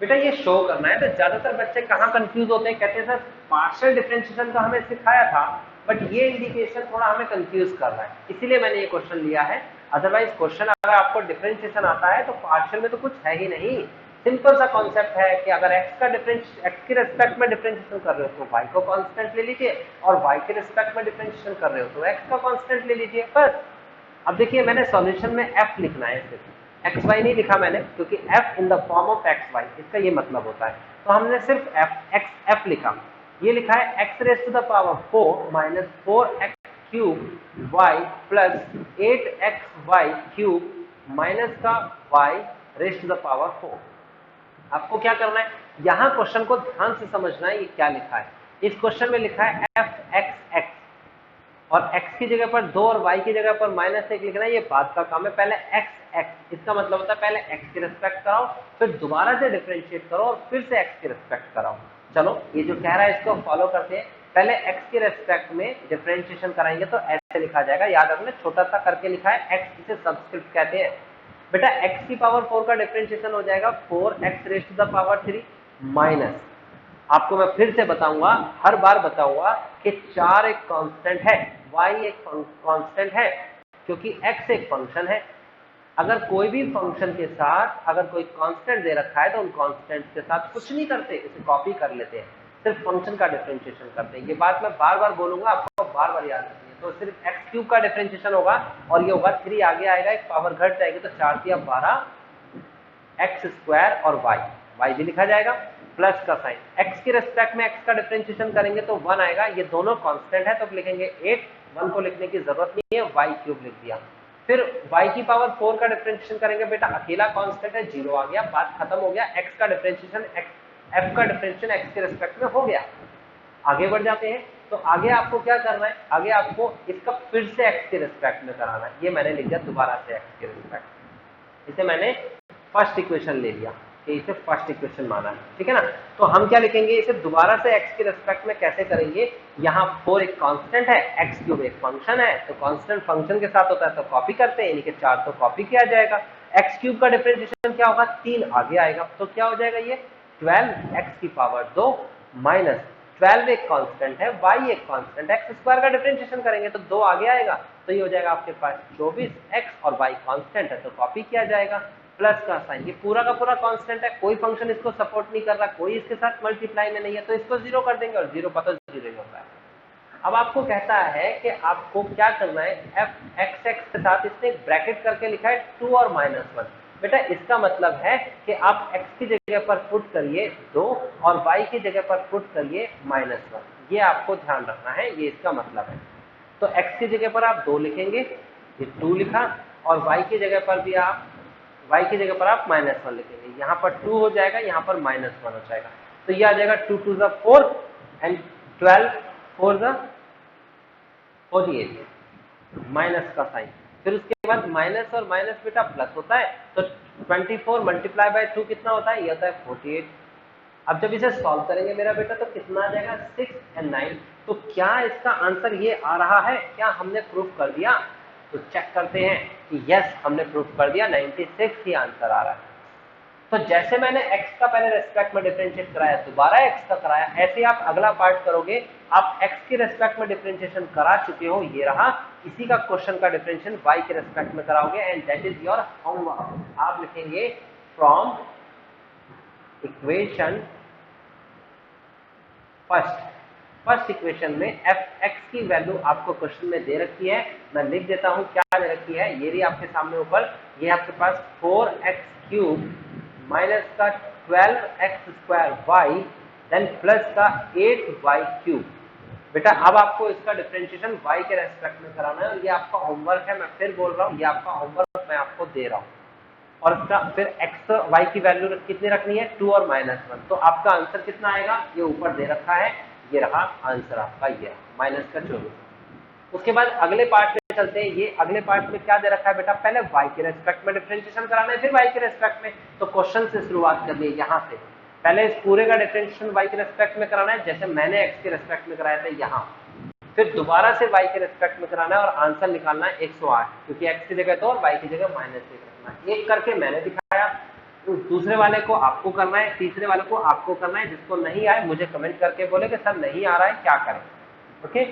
बेटा ये show करना है। तो ज्यादातर बच्चे कहाँ कंफ्यूज होते हैं, कहते हैं सर पार्शियल डिफरेंशिएशन तो हमें सिखाया था बट ये इंडिकेशन थोड़ा हमें कंफ्यूज कर रहा है, इसीलिए मैंने ये क्वेश्चन लिया है। अदरवाइज क्वेश्चन अगर आपको डिफरेंशिएशन आता है तो पार्शियल में तो कुछ है ही नहीं। सिंपल सा कॉन्सेप्ट है कि अगर x के रेस्पेक्ट में डिफरेंशिएशन कर रहे हो तो y को कांस्टेंट ले लीजिए, और y के रेस्पेक्ट में डिफरेंशिएशन कर रहे हो तो x का कांस्टेंट ले लीजिए, बस। अब देखिए मैंने सॉल्यूशन में f लिखना है, सिर्फ एक्स वाई नहीं लिखा मैंने, क्योंकि f in the form of x y, इसका ये मतलब होता है। तो हमने सिर्फ f लिखा, ये लिखा है x raise to the power 4 minus 4x cube y plus 8x y cube minus का y raise to the power 4। आपको क्या करना है, यहां क्वेश्चन को ध्यान से समझना है, ये क्या लिखा है। इस क्वेश्चन में लिखा है f(x) और x की जगह पर 2 और y की जगह पर -1 लिखना है, ये बात का काम है। पहले x, इसका मतलब होता है पहले x की रिस्पेक्ट कराओ, फिर दोबारा से डिफरेंशिएट करो और फिर से x की रिस्पेक्ट कराओ। चलो ये जो कह रहा है इसको फॉलो करते हैं। पहले x के रेस्पेक्ट में डिफरेंशिएशन कराएंगे तो ऐसे लिखा जाएगा, याद रखना छोटा सा करके लिखा है, x इसे सबस्क्रिप्ट कहते हैं। बेटा x की पावर 4 का डिफरेंशिएशन हो जाएगा 4x raise to the power 3 minus, आपको मैं फिर से बताऊंगा, हर बार बताऊंगा कि 4 एक कांस्टेंट है, y एक कांस्टेंट है, क्योंकि x एक फंक्शन है। अगर कोई भी फंक्शन के साथ अगर कोई कांस्टेंट दे रखा है तो उन कांस्टेंट के साथ कुछ नहीं करते, इसे कॉपी कर लेते हैं, सिर्फ फंक्शन का डिफरेंशिएशन करते हैं। ये बात मैं बार बार बोलूंगा, आपको बार बार याद रखनी है। तो सिर्फ एक्स क्यूब का डिफरेंशिएशन होगा और ये होगा 3 आगे आएगा, एक पावर घट जाएगी तो 4 3 12 एक्स स्क्वायर और वाई भी लिखा जाएगा प्लस का साइन। एक्स के रेस्पेक्ट में एक्स का डिफरेंशिएशन करेंगे तो 1 आएगा, ये दोनों कांस्टेंट है तो लिखेंगे 8, 1 को लिखने की जरूरत नहीं है, वाई क्यूब लिख दिया। फिर y की पावर 4 का डिफरेंशिएशन करेंगे, बेटा अकेला कांस्टेंट है 0 आ गया, बात खत्म हो गया। x का डिफरेंशिएशन f का डिफरेंशिएशन x के रेस्पेक्ट में हो गया। आगे बढ़ जाते हैं, तो आगे आपको क्या करना है, आगे आपको इसका फिर से x के रेस्पेक्ट में कराना है। ये मैंने लिख दिया दोबारा से x के रेस्पेक्ट, इसे मैंने फर्स्ट इक्वेशन ले लिया कि इसे फर्स्ट इक्वेशन माना है, ठीक है ना। तो हम क्या लिखेंगे, इसे दोबारा से x के रेस्पेक्ट में कैसे करेंगे, यहाँ 4 एक कांस्टेंट है, x क्यूब एक फंक्शन है, तो कांस्टेंट फंक्शन के साथ होता है तो कॉपी करते हैं, यानी कि 4 तो कॉपी किया जाएगा। x क्यूब का डिफरेंशिएशन क्या होगा, 3 आगे आएगा, तो क्या हो जाएगा ये 12x की पावर 2 माइनस 12 एक कांस्टेंट है, y एक कांस्टेंट है, x स्क्वायर का डिफरेंशिएशन करेंगे तो 2 आगे आएगा, तो ये हो जाएगा आपके पास 24x और y कांस्टेंट है तो कॉपी किया जाएगा प्लस का साइन। ये पूरा का पूरा कांस्टेंट है, कोई फंक्शन इसको सपोर्ट नहीं कर रहा, कोई इसके साथ मल्टीप्लाई में नहीं है, तो इसको 0 कर देंगे और 0 पता 0 ही होता है। अब आपको कहता है कि आपको क्या करना है, f(x) के साथ इसने एक ब्रैकेट करके लिखा है 2 और -1। बेटा इसका मतलब है कि आप x की जगह पर पुट करिए 2 और y की जगह पर पुट करिए -1, ये आपको ध्यान रखना है, ये इसका मतलब है। तो x की जगह पर आप 2 लिखेंगे, ये 2 लिखा, और y की जगह पर भी आप -1 लिखेंगे, यहाँ पर 2 हो जाएगा, यहाँ पर -1 हो जाएगा, तो ये आ जाएगा 2 2 ज़ा 4 एंड 12 4 ज़ा 48 माइनस का साइन। फिर उसके बाद माइनस और माइनस बेटा प्लस होता है, तो 24 मल्टीप्लाई बाय 2 कितना होता है, ये होता है 48। अब जब इसे सॉल्व करेंगे मेरा बेटा तो कितना आ जाएगा 6 और 9। तो क्या इसका आंसर ये आ रहा है, क्या हमने प्रूफ कर दिया, तो चेक करते हैं कि यस हमने प्रूफ कर दिया, 96 ही आंसर आ रहा है। तो जैसे मैंने x का पहले रेस्पेक्ट में डिफरेंशिएट कराया, दोबारा x का कराया, ऐसे आप अगला पार्ट करोगे, आप x के रेस्पेक्ट में डिफरेंशिएशन करा चुके हो, ये रहा, इसी का क्वेश्चन का डिफरेंशिएशन y के रेस्पेक्ट में कराओगे and that is your homework. आप लिखेंगे फ्रॉम इक्वेशन फर्स्ट इक्वेशन में f(x) की वैल्यू आपको क्वेश्चन में दे रखी है, मैं लिख देता हूं क्या दे रखी है, ये रही आपके सामने ऊपर, ये आपके पास 4x क्यूब माइनस का 12x square y then plus का 8y क्यूब। बेटा अब आपको इसका डिफरेंशिएशन y के रेस्पेक्ट में कराना है, और ये आपका होमवर्क है, मैं फिर बोल रहा हूँ, ये आपका होमवर्क मैं आपको दे रहा हूँ। और इसका फिर x y की वैल्यू कितनी रखनी है, 2 और -1, तो आपका आंसर कितना आएगा, ये ऊपर दे रखा है, ये रहा आंसर आपका, ये माइनस का 24। उसके बाद अगले पार्ट में चलते हैं, ये अगले पार्ट में क्या दे रखा है बेटा, पहले y के रेस्पेक्ट में डिफरेंशिएशन कराना है, फिर y के रेस्पेक्ट में, तो क्वेश्चन से शुरुआत करनी है यहाँ से। पहले इस पूरे का डिफरेंशिएशन y के रेस्पेक्ट में कराना है, जैसे मैंने x के रेस्पेक्ट में कराया था यहाँ, फिर दोबारा से y के रेस्पेक्ट में कराना है और आंसर निकालना है 108, क्योंकि x की जगह 2 और y की जगह -1 रखना है। एक करके मैंने दिखाया, तो दूसरे वाले को आपको करना है, तीसरे वाले को आपको करना है। जिसको नहीं आए मुझे कमेंट करके बोले कि सर नहीं आ रहा है, क्या करें। ओके,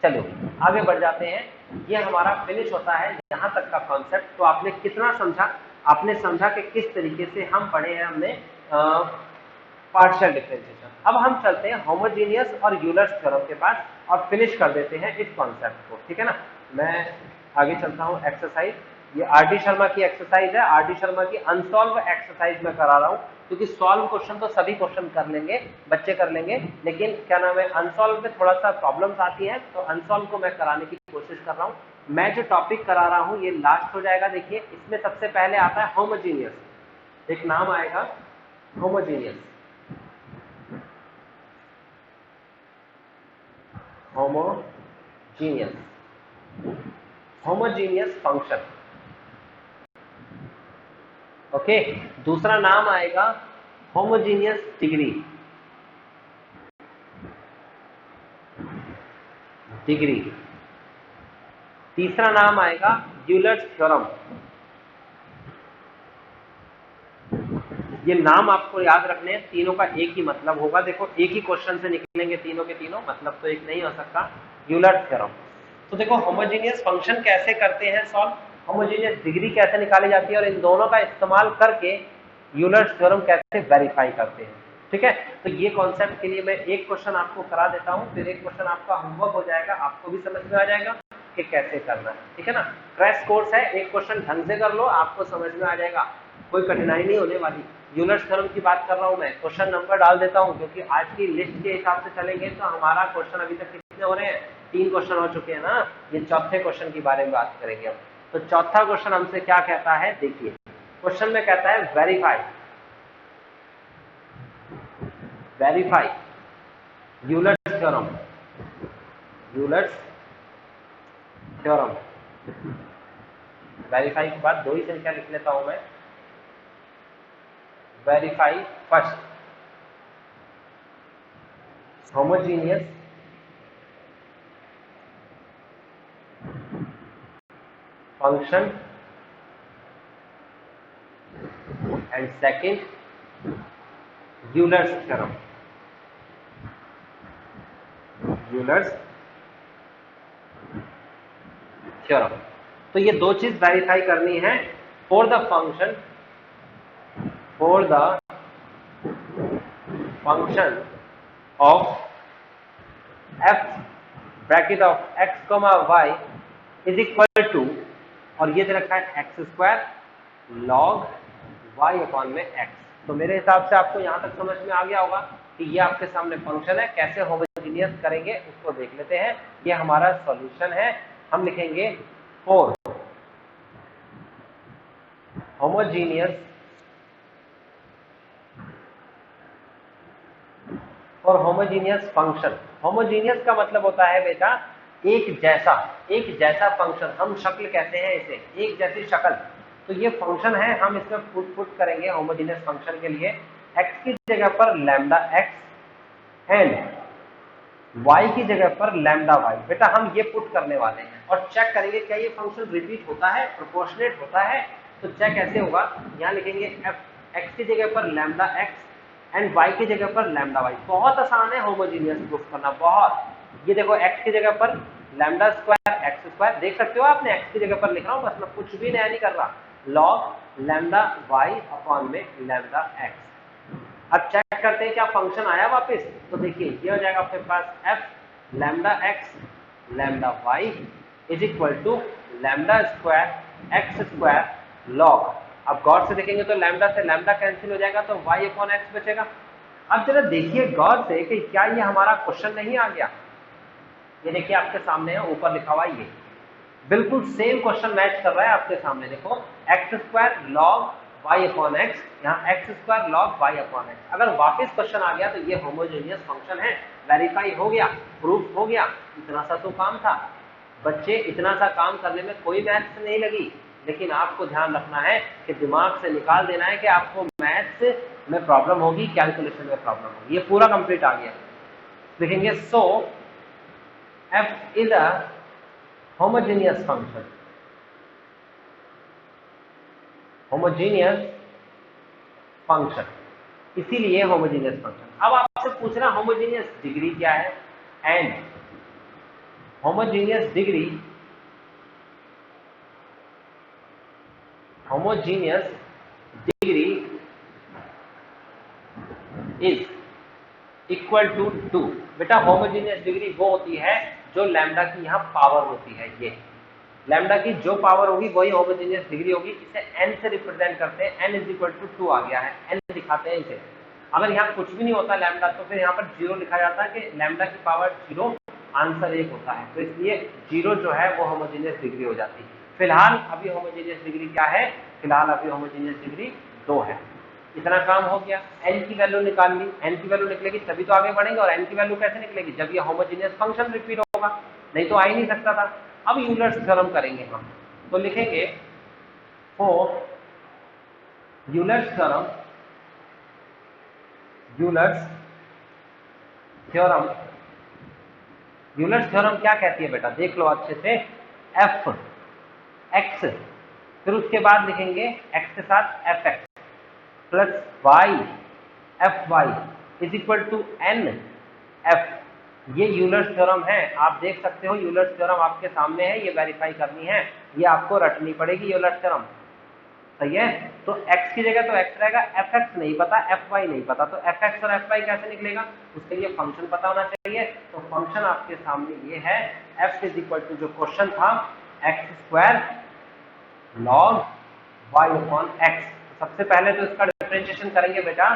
चलो आगे बढ़ जाते हैं। ये हमारा फिनिश होता है यहाँ तक का कॉन्सेप्ट। तो आपने कितना समझा? आपने समझा कि किस तरीके से हम पढ़े हैं हमने पार्शियल डिफरेंशिएशन। अब हम चलते हैं होमोजेनियस और यूलर्स थ्योरम के पास और फिनिश कर देते हैं इस कॉन्सेप्ट को, ठीक है ना। मैं आगे चलता हूँ। एक्सरसाइज, ये आर.डी. शर्मा की एक्सरसाइज है। आर.डी. शर्मा की अनसॉल्व एक्सरसाइज में करा रहा हूँ, क्योंकि सॉल्व क्वेश्चन तो सभी क्वेश्चन कर लेंगे, बच्चे कर लेंगे, लेकिन क्या नाम है, अनसॉल्व में थोड़ा सा प्रॉब्लम्स आती है, तो अनसॉल्व को मैं कराने की कोशिश कर रहा हूँ। मैं जो टॉपिक करा रहा हूँ ये लास्ट हो जाएगा। देखिए, इसमें सबसे पहले आता है होमोजीनियस, एक नाम आएगा homogeneous, homogeneous, homogeneous function. Okay, दूसरा नाम आएगा होमोजीनियस डिग्री, डिग्री। तीसरा नाम आएगा यूलर्स थ्योरम। ये नाम आपको याद रखने हैं, तीनों का एक ही मतलब होगा। देखो, एक ही क्वेश्चन से निकलेंगे तीनों के तीनों, मतलब तो एक नहीं हो सकता। Euler's theorem. तो देखो, होमोजीनियस फंक्शन कैसे करते हैं सॉल्व, होमोजीनियस डिग्री कैसे निकाली जाती है, और इन दोनों का इस्तेमाल करके यूलर्स थ्योरम कैसे वेरीफाई करते हैं, ठीक है। तो ये कॉन्सेप्ट के लिए मैं एक क्वेश्चन आपको करा देता हूं, फिर एक क्वेश्चन आपका होमवर्क हो जाएगा, आपको भी समझ में आ जाएगा कि कैसे करना है, ठीक है ना। क्रैश कोर्स है, एक क्वेश्चन ढंग से कर लो, आपको समझ में आ जाएगा, कोई कठिनाई नहीं होने वाली। यूलर्स थ्योरम की बात कर रहा हूं मैं, क्वेश्चन नंबर डाल देता हूं, क्योंकि आज की लिस्ट के हिसाब से चलेंगे तो हमारा क्वेश्चन अभी तक कितने हो रहे हैं, 3 क्वेश्चन हो चुके हैं ना। ये चौथे क्वेश्चन की बारे में बात करेंगे हम। तो चौथा क्वेश्चन हमसे क्या कहता है, देखिए क्वेश्चन में कहता है verify, verify Euler's theorem, Euler's theorem. Verify के बाद 2 ही संख्या लिख लेता हूं मैं। Verify first homogeneous function and second Euler's theorem, Euler's theorem. तो ये 2 चीज वेरीफाई करनी है for the function, for the function of f bracket of x, y is equal to, और ये दे रखा है x² log y अपॉन में x। तो मेरे हिसाब से आपको यहां तक समझ में आ गया होगा कि ये आपके सामने फंक्शन है, कैसे होमोजीनियस करेंगे उसको देख लेते हैं। ये हमारा सॉल्यूशन है, हम लिखेंगे फॉर होमोजीनियस, और होमोजीनियस फंक्शन। होमोजीनियस का मतलब होता है बेटा एक जैसा, एक जैसा फंक्शन, हम शक्ल कहते हैं इसे, एक जैसी शक्ल। तो ये फंक्शन है, हम इसमें पुट करेंगे होमोजीनियस फंक्शन के लिए x की जगह पर लैम्डा x एंड y की जगह पर लैम्डा y। बेटा हम ये पुट करने वाले हैं और चेक करेंगे क्या ये फंक्शन रिपीट होता है, प्रोपोर्शनेट होता है। तो चेक कैसे होगा, यहाँ लिखेंगे x की जगह पर लैम्डा x एंड y की जगह पर लैम्डा y। बहुत आसान है होमोजीनियस प्रूफ करना, बहुत। ये देखो x की जगह पर लैम्डा स्क्वायर x², देख सकते हो आपने x की जगह पर लिख रहा हूँ, बस मैं कुछ भी नया नहीं कर रहा, लॉग लैम्डा y अपॉन में लैम्डा x। अब चेक करते हैं क्या फंक्शन आया वापस। तो देखिए ये हो जाएगा आपके पास f lambda x lambda y is equal to lambda square x² log. अब गौर से देखेंगे तो लैम्डा से लैम्डा कैंसिल हो जाएगा, तो y अपॉन x बचेगा। अब जरा देखिए गौर से कि क्या ये हमारा क्वेश्चन नहीं आ गया। ये देखिए आपके सामने है, ऊपर लिखा हुआ ये बिल्कुल सेम क्वेश्चन मैच कर रहा है आपके सामने। देखो x² log y upon x, यहाँ x² log y upon x। अगर वापस क्वेश्चन आ गया तो ये होमोजेनियस फंक्शन है, वेरीफाई हो गया, प्रूफ हो गया। इतना सा तो काम था बच्चे, इतना सा काम करने में कोई मैथ्स नहीं लगी। लेकिन आपको ध्यान रखना है कि दिमाग से निकाल देना है कि आपको मैथ्स में प्रॉब्लम होगी, कैलकुलेशन में प्रॉब्लम होगी। ये पूरा कंप्लीट आ गया। लिखेंगे so F is a homogeneous function, homogeneous function, इसीलिए होमोजेनियस फंक्शन। अब आपसे पूछना होमोजेनियस डिग्री क्या है, and homogeneous degree, homogeneous degree is equal to 2। बेटा होमोजेनियस डिग्री वो होती है जो लैम्डा की यहाँ पावर होती है, ये लैम्डा की जो पावर होगी वही होमोजेनियस डिग्री होगी। इसे n से रिप्रेजेंट करते हैं, n इज इक्वल टू 2 आ गया है, n दिखाते हैं इसे। अगर यहाँ कुछ भी नहीं होता लैम्डा तो फिर यहाँ पर 0 लिखा जाता है कि लैम्डा की पावर 0, आंसर 1 होता है, तो इसलिए 0 जो है वो होमोजेनियस डिग्री हो जाती है। फिलहाल अभी होमोजेनियस डिग्री क्या है, फिलहाल अभी होमोजेनियस डिग्री 2 है। इतना काम हो गया। n की वैल्यू निकाल ली, n की वैल्यू निकलेगी तभी तो आगे बढ़ेंगे, और n की वैल्यू कैसे निकलेगी, जब ये होमोजेनियस फंक्शन रिपीट होगा, नहीं तो आ ही नहीं सकता था। अब यूलर्स थ्योरम करेंगे हम, तो लिखेंगे for Euler's theorem, Euler's theorem, Euler's theorem क्या कहती है बेटा, देख लो अच्छे से। एफ एक्स, फिर उसके बाद लिखेंगे एक्स के साथ f x plus y f y is equal to n f. ये यूलर्स थ्योरम है, आप देख सकते हो यूलर्स थ्योरम आपके सामने है, ये वेरीफाई करनी है, ये आपको रटनी पड़ेगी यूलर्स थ्योरम, सही है। तो x की जगह तो x रहेगा, fx नहीं पता, fy नहीं पता, तो fx और fy कैसे निकलेगा, उसके लिए फंक्शन पता होना चाहिए। तो फंक्शन आपके सामने ये है, f इज इक्वल टू जो क्वेश्चन था x square log y upon x। सबसे पहले तो इसका डिफरेंशिएशन करेंगे बेटा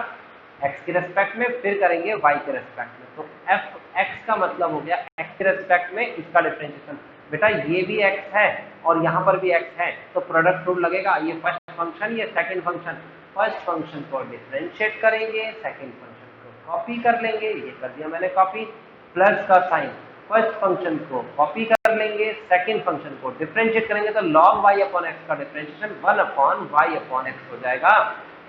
x के रेस्पेक्ट में, फिर करेंगे y के रेस्पेक्ट में। तो fx का मतलब हो गया x के रेस्पेक्ट में इसका डिफरेंशिएशन। बेटा ये भी x है और यहाँ पर भी x है, तो प्रोडक्ट रूल लगेगा। ये फर्स्ट फंक्शन, ये सेकंड फंक्शन, फर्स्ट फंक्शन को डिफरेंशिएट करेंगे, सेकंड फंक्शन को कॉपी कर लेंगे, ये कर दिया मैंने कॉपी, प्लस का साइन, फर्स्ट फंक्शन को कॉपी कर लेंगे, सेकंड फंक्शन को डिफरेंशिएट करेंगे, तो log y अपॉन x का differentiation 1 upon y upon x हो जाएगा,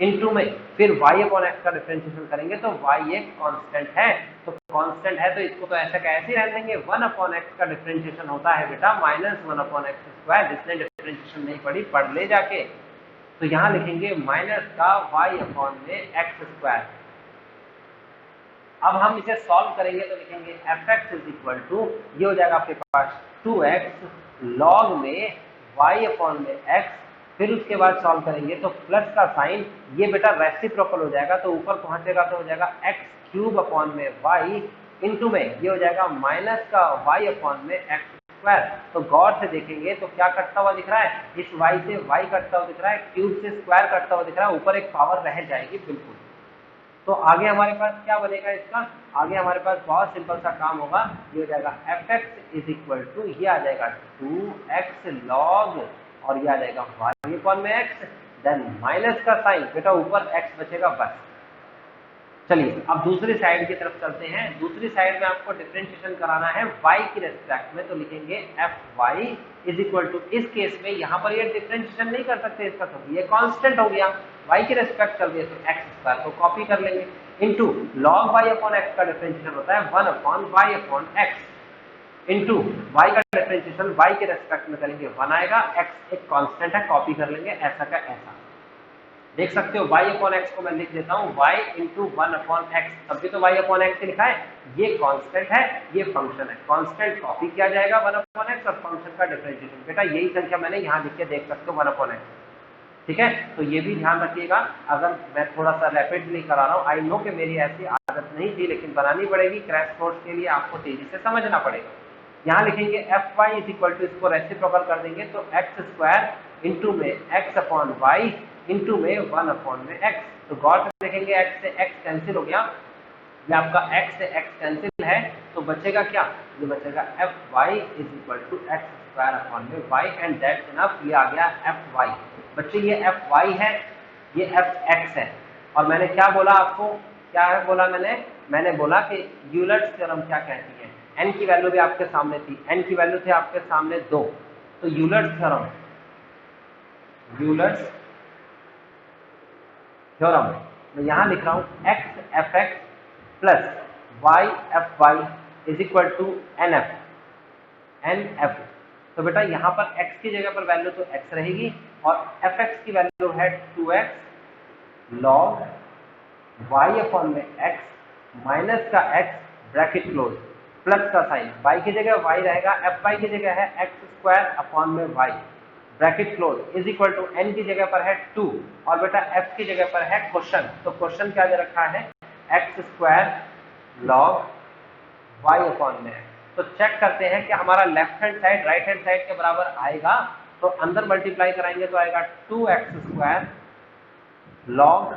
इनटू में फिर y अपॉन x का डिफरेंशिएशन करेंगे तो y एक कांस्टेंट है, तो कांस्टेंट है तो इसको तो ऐसा कैसे ही रहने देंगे। 1 अपॉन x का डिफरेंशिएशन होता है बेटा -1 अपॉन x स्क्वायर, जिसने डिफरेंशिएशन नहीं पढ़ी पढ़ ले जाके। तो यहाँ लिखेंगे माइनस का y अपॉन में x स्क्वायर। अब हम इसे सॉल्व करेंगे तो लिखेंगे fx इज इक्वल टू, ये हो जाएगा आपके पास 2x लॉग में y अपॉन में x, फिर उसके बाद सॉल्व करेंगे तो प्लस का साइन, ये बेटा रेसिप्रोकल हो जाएगा, तो ऊपर पहुंचेगा तो हो जाएगा एक्स क्यूब अपॉन में y इंटू में ये हो जाएगा माइनस का y अपॉन में x स्क्वायर। तो गौर से देखेंगे तो क्या कटता हुआ दिख रहा है, इस y से y कटता हुआ दिख रहा है, क्यूब से स्क्वायर कटता हुआ दिख रहा है, ऊपर एक पावर रह जाएगी बिल्कुल। तो आगे हमारे पास क्या बनेगा इसका, आगे हमारे पास बहुत सिंपल सा काम होगा, ये हो जाएगा fx इज इक्वल टू, ये आ जाएगा 2x लॉग और ये आ जाएगा y अपॉन में x, देन माइनस का साइन, बेटा ऊपर x बचेगा बस। चलिए अब दूसरी साइड की तरफ चलते हैं। दूसरी साइड में आपको डिफरेंशिएशन कराना है y की रेस्पेक्ट में, तो लिखेंगे fy इज इक्वल टू, इस केस में यहाँ पर ये डिफरेंशिएशन नहीं कर सकते इसका, तो ये कांस्टेंट हो गया, y की रेस्पेक्ट चल गया, तो x स्क्वायर को कॉपी कर लेंगे, into log y upon x का डिफरेंशिएशन होता है 1 upon y upon x, into y का डिफरेंशिएशन y के रेस्पेक्ट में करेंगे 1 आएगा, x एक कांस्टेंट है, कॉपी कर लेंगे, ऐसा का ऐसा। देख सकते हो y अपॉन एक्स को मैं लिख देता हूँ y इंटू 1 अपॉन एक्स, तब भी तो y अपॉन एक्स लिखा है, ये कांस्टेंट है, ये फंक्शन है, कांस्टेंट कॉपी किया जाएगा 1 अपॉन एक्स और फंक्शन का डिफरेंशिएशन, बेटा यही संख्या मैंने यहाँ लिख के देख सकते हो 1 अपॉन एक्स, ठीक है। तो ये भी ध्यान रखिएगा, अगर मैं थोड़ा सा रैपिडली करा रहा हूँ, आई नो कि मेरी ऐसी आदत नहीं थी, लेकिन बनानी पड़ेगी, क्रैश कोर्स के लिए आपको तेजी से समझना पड़ेगा। यहाँ लिखेंगे fy इज इक्वल टू, इसको रेसिप्रोकल कर देंगे तो एक्स स्क्वायर इंटू में x अपॉन वाई इंटू में 1 अपॉन में x, तो गौर से देखेंगे x से x कैंसिल हो गया, ये आपका x से x कैंसिल है, तो बचेगा क्या, ये बचेगा fy is equal to x square upon में y, एंड दैट्स इनफ, ये आ गया fy। बच्चे ये fy है, ये fx है, और मैंने क्या बोला आपको, क्या है बोला मैंने बोला कि यूलर्स थ्योरम क्या कहती है, n की वैल्यू भी आपके सामने थी, n की वैल्यू थे आपके सामने 2, तो यूलर्स थ्योरम मैं यहाँ लिख रहा हूँ x f x plus y f y is equal to n f. तो बेटा यहाँ पर x की जगह पर वैल्यू तो x रहेगी और fx की वैल्यू है 2x log y अपॉन में x माइनस का x ब्रैकेट क्लोज प्लस का साइन y की जगह y रहेगा, fy की जगह है एक्स स्क्वायर अपॉन में y bracket close is equal to n की जगह पर है 2 और बेटा f की जगह पर है क्वेश्चन। तो क्वेश्चन क्या दे रखा है x square log y upon में x। तो चेक करते हैं कि हमारा left hand side right hand side के बराबर आएगा। तो अंदर मल्टीप्लाई कराएंगे तो आएगा 2x square log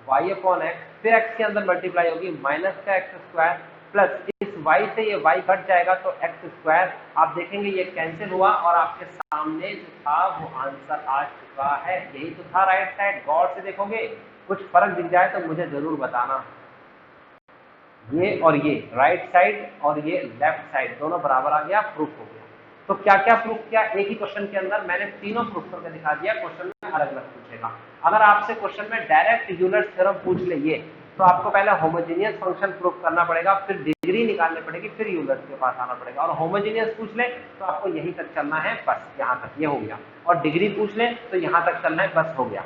y upon x, फिर x के अंदर मल्टीप्लाई होगी माइनस का एक्स स्क्वायर प्लस इस y से ये y घट जाएगा तो एक्स स्क्वायर। आप देखेंगे ये कैंसिल हुआ और आपके सामने जो था वो आंसर आ चुका है। यही तो था राइट साइड। गौर से देखोगे कुछ फर्क दिख जाए तो मुझे जरूर बताना। ये और ये राइट साइड और ये लेफ्ट साइड दोनों बराबर आ गया, प्रूफ हो गया। तो क्या क्या प्रूफ किया एक ही क्वेश्चन के अंदर, मैंने तीनों प्रूफ करके दिखा दिया। क्वेश्चन में अलग अलग पूछेगा। अगर आपसे क्वेश्चन में डायरेक्ट यूलर्स थ्योरम पूछ ले ये, तो आपको पहले होमोजेनियस फंक्शन प्रूफ करना पड़ेगा, फिर डिग्री निकालनी पड़ेगी, फिर यूलर्स के पास आना पड़ेगा। और होमोजेनियस पूछ ले तो आपको यहीं तक चलना है, बस यहाँ तक, ये हो गया। और डिग्री पूछ ले तो यहाँ तक चलना है, बस हो गया।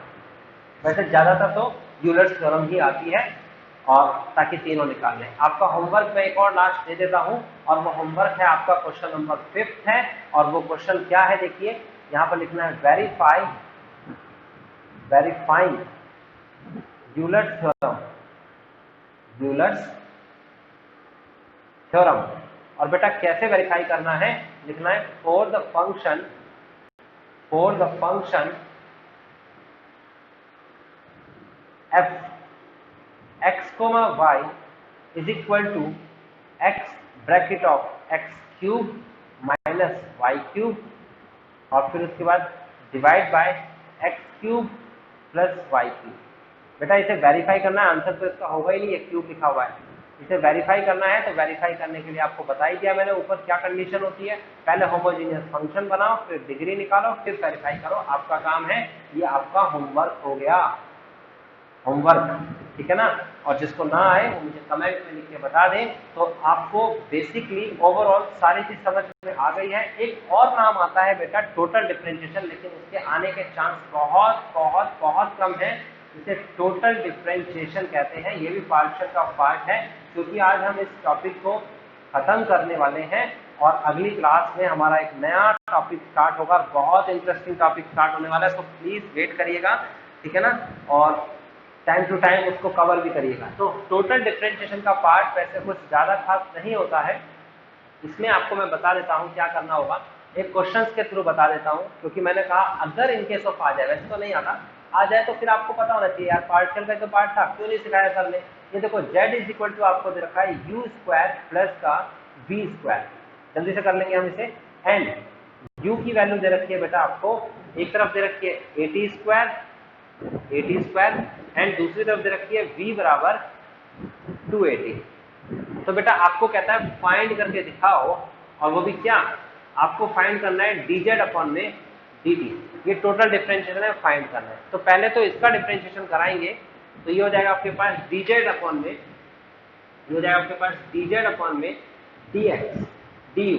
वैसे ज्यादातर तो यूलर्स थ्योरम ही आती है और ताकि तीनों निकाल लें। आपका होमवर्क मैं एक और लास्ट दे देता हूं और वो होमवर्क है आपका क्वेश्चन नंबर 5 है। और वो क्वेश्चन क्या है देखिए, यहाँ पर लिखना है वेरीफाइंग यूलर्स थ्योरम। और बेटा कैसे वेरीफाई करना है, लिखना है for the function f x, y is equal to x bracket of x cube minus y cube और फिर उसके बाद divide by x cube plus y cube. बेटा इसे वेरीफाई करना है, आंसर तो इसका होगा ही नहीं, ये क्यूब लिखा हुआ है। इसे वेरीफाई करना है तो वेरीफाई करने के लिए आपको बता ही दिया मैंने ऊपर क्या कंडीशन होती है। पहले होमोजेनियस फंक्शन बनाओ, फिर डिग्री निकालो, फिर वेरीफाई करो। आपका काम है, ये आपका होमवर्क हो गया, होमवर्क, ठीक है ना। और जिसको ना आए वो मुझे कमेंट में लिख के बता दें। तो आपको बेसिकली ओवरऑल सारी चीज समझ में आ गई है। एक और नाम आता है बेटा टोटल डिफरेंशिएशन, लेकिन उसके आने के चांस बहुत बहुत बहुत कम है। इसे टोटल डिफरेंशिएशन कहते हैं। ये भी पार्शियल का पार्ट है, क्योंकि आज हम इस टॉपिक को खत्म करने वाले हैं और अगली क्लास में हमारा एक नया टॉपिक स्टार्ट होगा। बहुत इंटरेस्टिंग टॉपिक स्टार्ट होने वाला है, तो प्लीज वेट करिएगा, ठीक है ना। और टाइम टू टाइम उसको कवर भी करिएगा। तो टोटल डिफरेंशिएशन का पार्ट वैसे कुछ ज़्यादा खास नहीं होता है। इसमें आपको मैं बता देता हूँ क्या करना होगा, एक क्वेश्चंस के थ्रू बता देता हूँ, क्योंकि मैंने कहा अगर इनकेस ऑफ आ जाए, वैसे तो नहीं आता, आ जाए तो फिर आपको पता होना चाहिए यार पार्शियल का जो पार्ट था क्यों नहीं सिखाया सर ने। ये देखो z इज इक्वल टू आपको दे रखा है u स्क्वायर प्लस का v स्क्वायर। जल्दी से कर लेंगे हम इसे। एंड u की वैल्यू दे रखी है बेटा आपको, एक तरफ दे रखी है 80 स्क्वायर एंड दूसरी तरफ दे रखी है v बराबर 280। तो बेटा आपको कहता है फाइंड करके दिखाओ, और वो भी क्या, आपको फाइंड करना है dz अपॉन में dt। ये टोटल डिफरेंशिएशन है, फाइंड करना है। तो पहले तो इसका डिफरेंशिएशन कराएंगे, तो ये हो जाएगा आपके पास dz अपॉन में, ये हो जाएगा आपके पास dz अपॉन में dx du,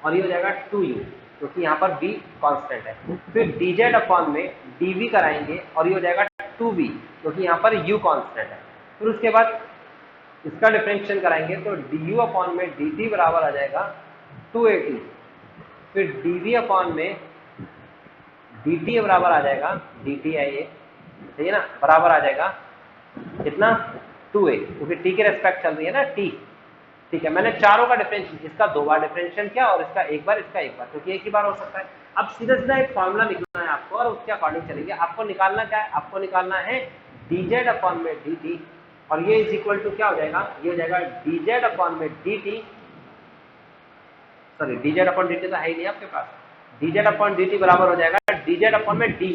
और ये हो जाएगा 2u, क्योंकि यहाँ पर v कांस्टेंट है। फिर dz अपॉन में dv कराएंगे और ये हो जाएगा 2v, क्योंकि यहाँ पर u कांस्टेंट है। फिर उसके बाद इसका डिफरेंशिएशन कराएंगे तो du अपॉन में dt बराबर आ जाएगा 280। फिर dv अपॉन में dt बराबर आ जाएगा, dt है ये, सही है ना, बराबर आ जाएगा कितना 2a, क्योंकि t के रेस्पेक्ट चल रही है ना t, ठीक है। मैंने चारों का डिफरेंशिएशन, इसका 2 बार डिफरेंशिएशन किया और इसका एक बार, इसका एक बार, क्योंकि एक ही बार हो सकता है। अब सीधा सीधा एक फॉर्मूला निकालना है आपको और उसके अकॉर्डिंग चलेंगे। आपको निकालना क्या है, आपको निकालना है dz अपॉन में dt, और ये इज इक्वल टू क्या हो जाएगा, ये हो जाएगा dz अपॉन में dt, sorry dz upon dt तो है ही नहीं आपके पास, dz अपॉन dt बराबर हो जाएगा dz अपॉन में du,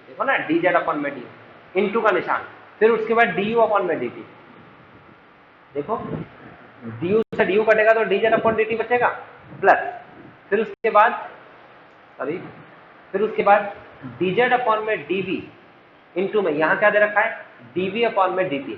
देखो ना dz अपॉन में du, इनटू का निशान, फिर उसके बाद du अपॉन में dt, देखो du से du कटेगा तो dz अपॉन dt बचेगा, प्लस फिर उसके बाद dz अपॉन में dv, इनटू में यहाँ क्या दे रखा है, dv अपॉन में dt।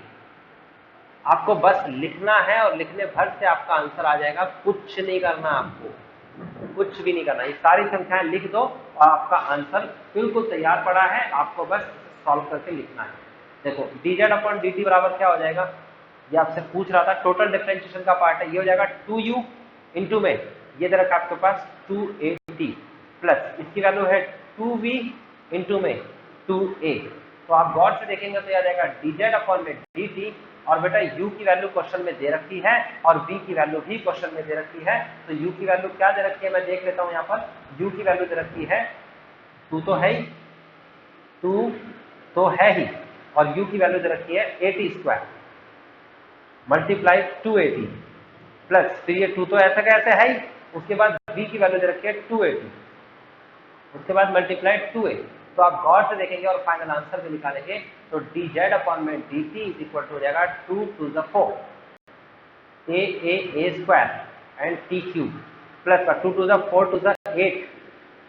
आपको बस लिखना है और लिखने भर से आपका आंसर आ जाएगा, कुछ नहीं करना, आपको कुछ भी नहीं करना, ये सारी संख्याएं लिख दो और आपका आंसर बिल्कुल तैयार पड़ा है, आपको बस सॉल्व करके लिखना है। देखो dz अपॉन dt बराबर क्या हो जाएगा, ये आपसे पूछ रहा था, टोटल डिफरेंशिएशन का पार्ट है, ये हो जाएगा 2u इंटू में ये दे रखा आपके पास 2at प्लस इसकी वैल्यू है 2v इंटू में 2a। तो आप गौर से देखेंगे तो आ जाएगा dz अपॉन में dt, और बेटा u की वैल्यू क्वेश्चन में दे रखी है और v की वैल्यू भी क्वेश्चन में दे रखी है। तो u की वैल्यू क्या दे रखी है, मैं देख लेता हूं यहाँ पर, u की वैल्यू दे रखी है 2 तो है ही, 2 तो है ही, और u की वैल्यू दे रखी है 80 स्क्वायर मल्टीप्लाई 280 प्लस फिर ये 2 तो ऐसा कैसे है ही, उसके बाद v की वैल्यू दे रखी है 280, उसके बाद मल्टीप्लाई 2a। तो आप गौर से देखेंगे और फाइनल आंसर भी निकालेंगे तो dz अपॉन में dt इज इक्वल टू हो जाएगा 2 to the 4 a square and t cube plus 2 to the 4 to the 8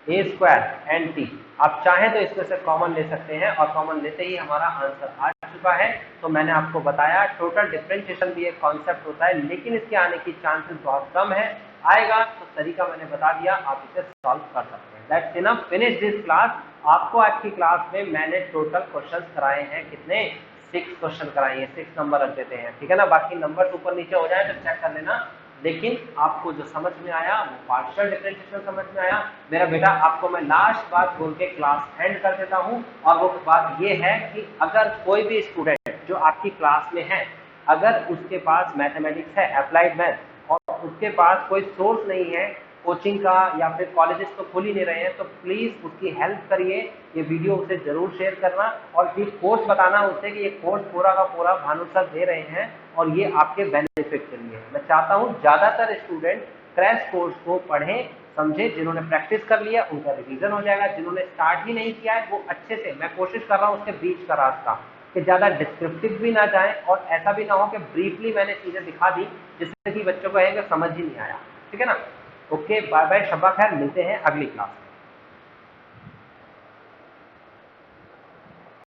a square and t। आप चाहें तो इसमें से कॉमन ले सकते हैं और कॉमन लेते ही हमारा आंसर आ चुका है। तो मैंने आपको बताया टोटल डिफरेंशिएशन भी एक कॉन्सेप्ट होता है, लेकिन इसके आने की चांसेस बहुत कम है, आएगा तो तरीका मैंने बता दिया, आप इसे सॉल्व कर सकते हैं। That's enough, finish this class. आपको आज की क्लास में मैंने टोटल क्वेश्चंस कराए हैं, कितने, 6 क्वेश्चन कराए हैं, 6 नंबर रख देते हैं, ठीक है ना। बाकी नंबर ऊपर नीचे हो जाए तो चेक कर लेना, लेकिन आपको जो समझ में आया वो पार्शियल डिफरेंशिएशन समझ में आया। मेरा बेटा आपको मैं लास्ट बात बोल के क्लास एंड कर देता हूं, और वो बात ये है कि अगर कोई भी स्टूडेंट जो आपकी क्लास में है, अगर उसके पास मैथमेटिक्स है, अप्लाइड मैथ, और उसके पास कोई सोर्स नहीं है कोचिंग का या फिर कॉलेजेस तो खुल ही नहीं रहे हैं, तो प्लीज उसकी हेल्प करिए, ये वीडियो उसे जरूर शेयर करना और ये कोर्स बताना उसे कि ये कोर्स पूरा का पूरा भानु सर दे रहे हैं और ये आपके बेनिफिट के लिए है। मैं चाहता हूँ ज्यादातर स्टूडेंट क्रैश कोर्स को पढ़ें, समझे, जिन्होंने प्रैक्टिस कर लिया उनका रिवीजन हो जाएगा, जिन्होंने स्टार्ट ही नहीं किया है वो अच्छे से, मैं कोशिश कर रहा हूँ उसके बीच का रास्ता कि ज्यादा डिस्क्रिप्टिव भी ना जाए और ऐसा भी ना हो कि ब्रीफली मैंने चीजें दिखा दी जिससे कि बच्चों को कहेंगे समझ ही नहीं आया, ठीक है ना। ओके, बाय बाय, शब्बा खैर, मिलते हैं अगली क्लास।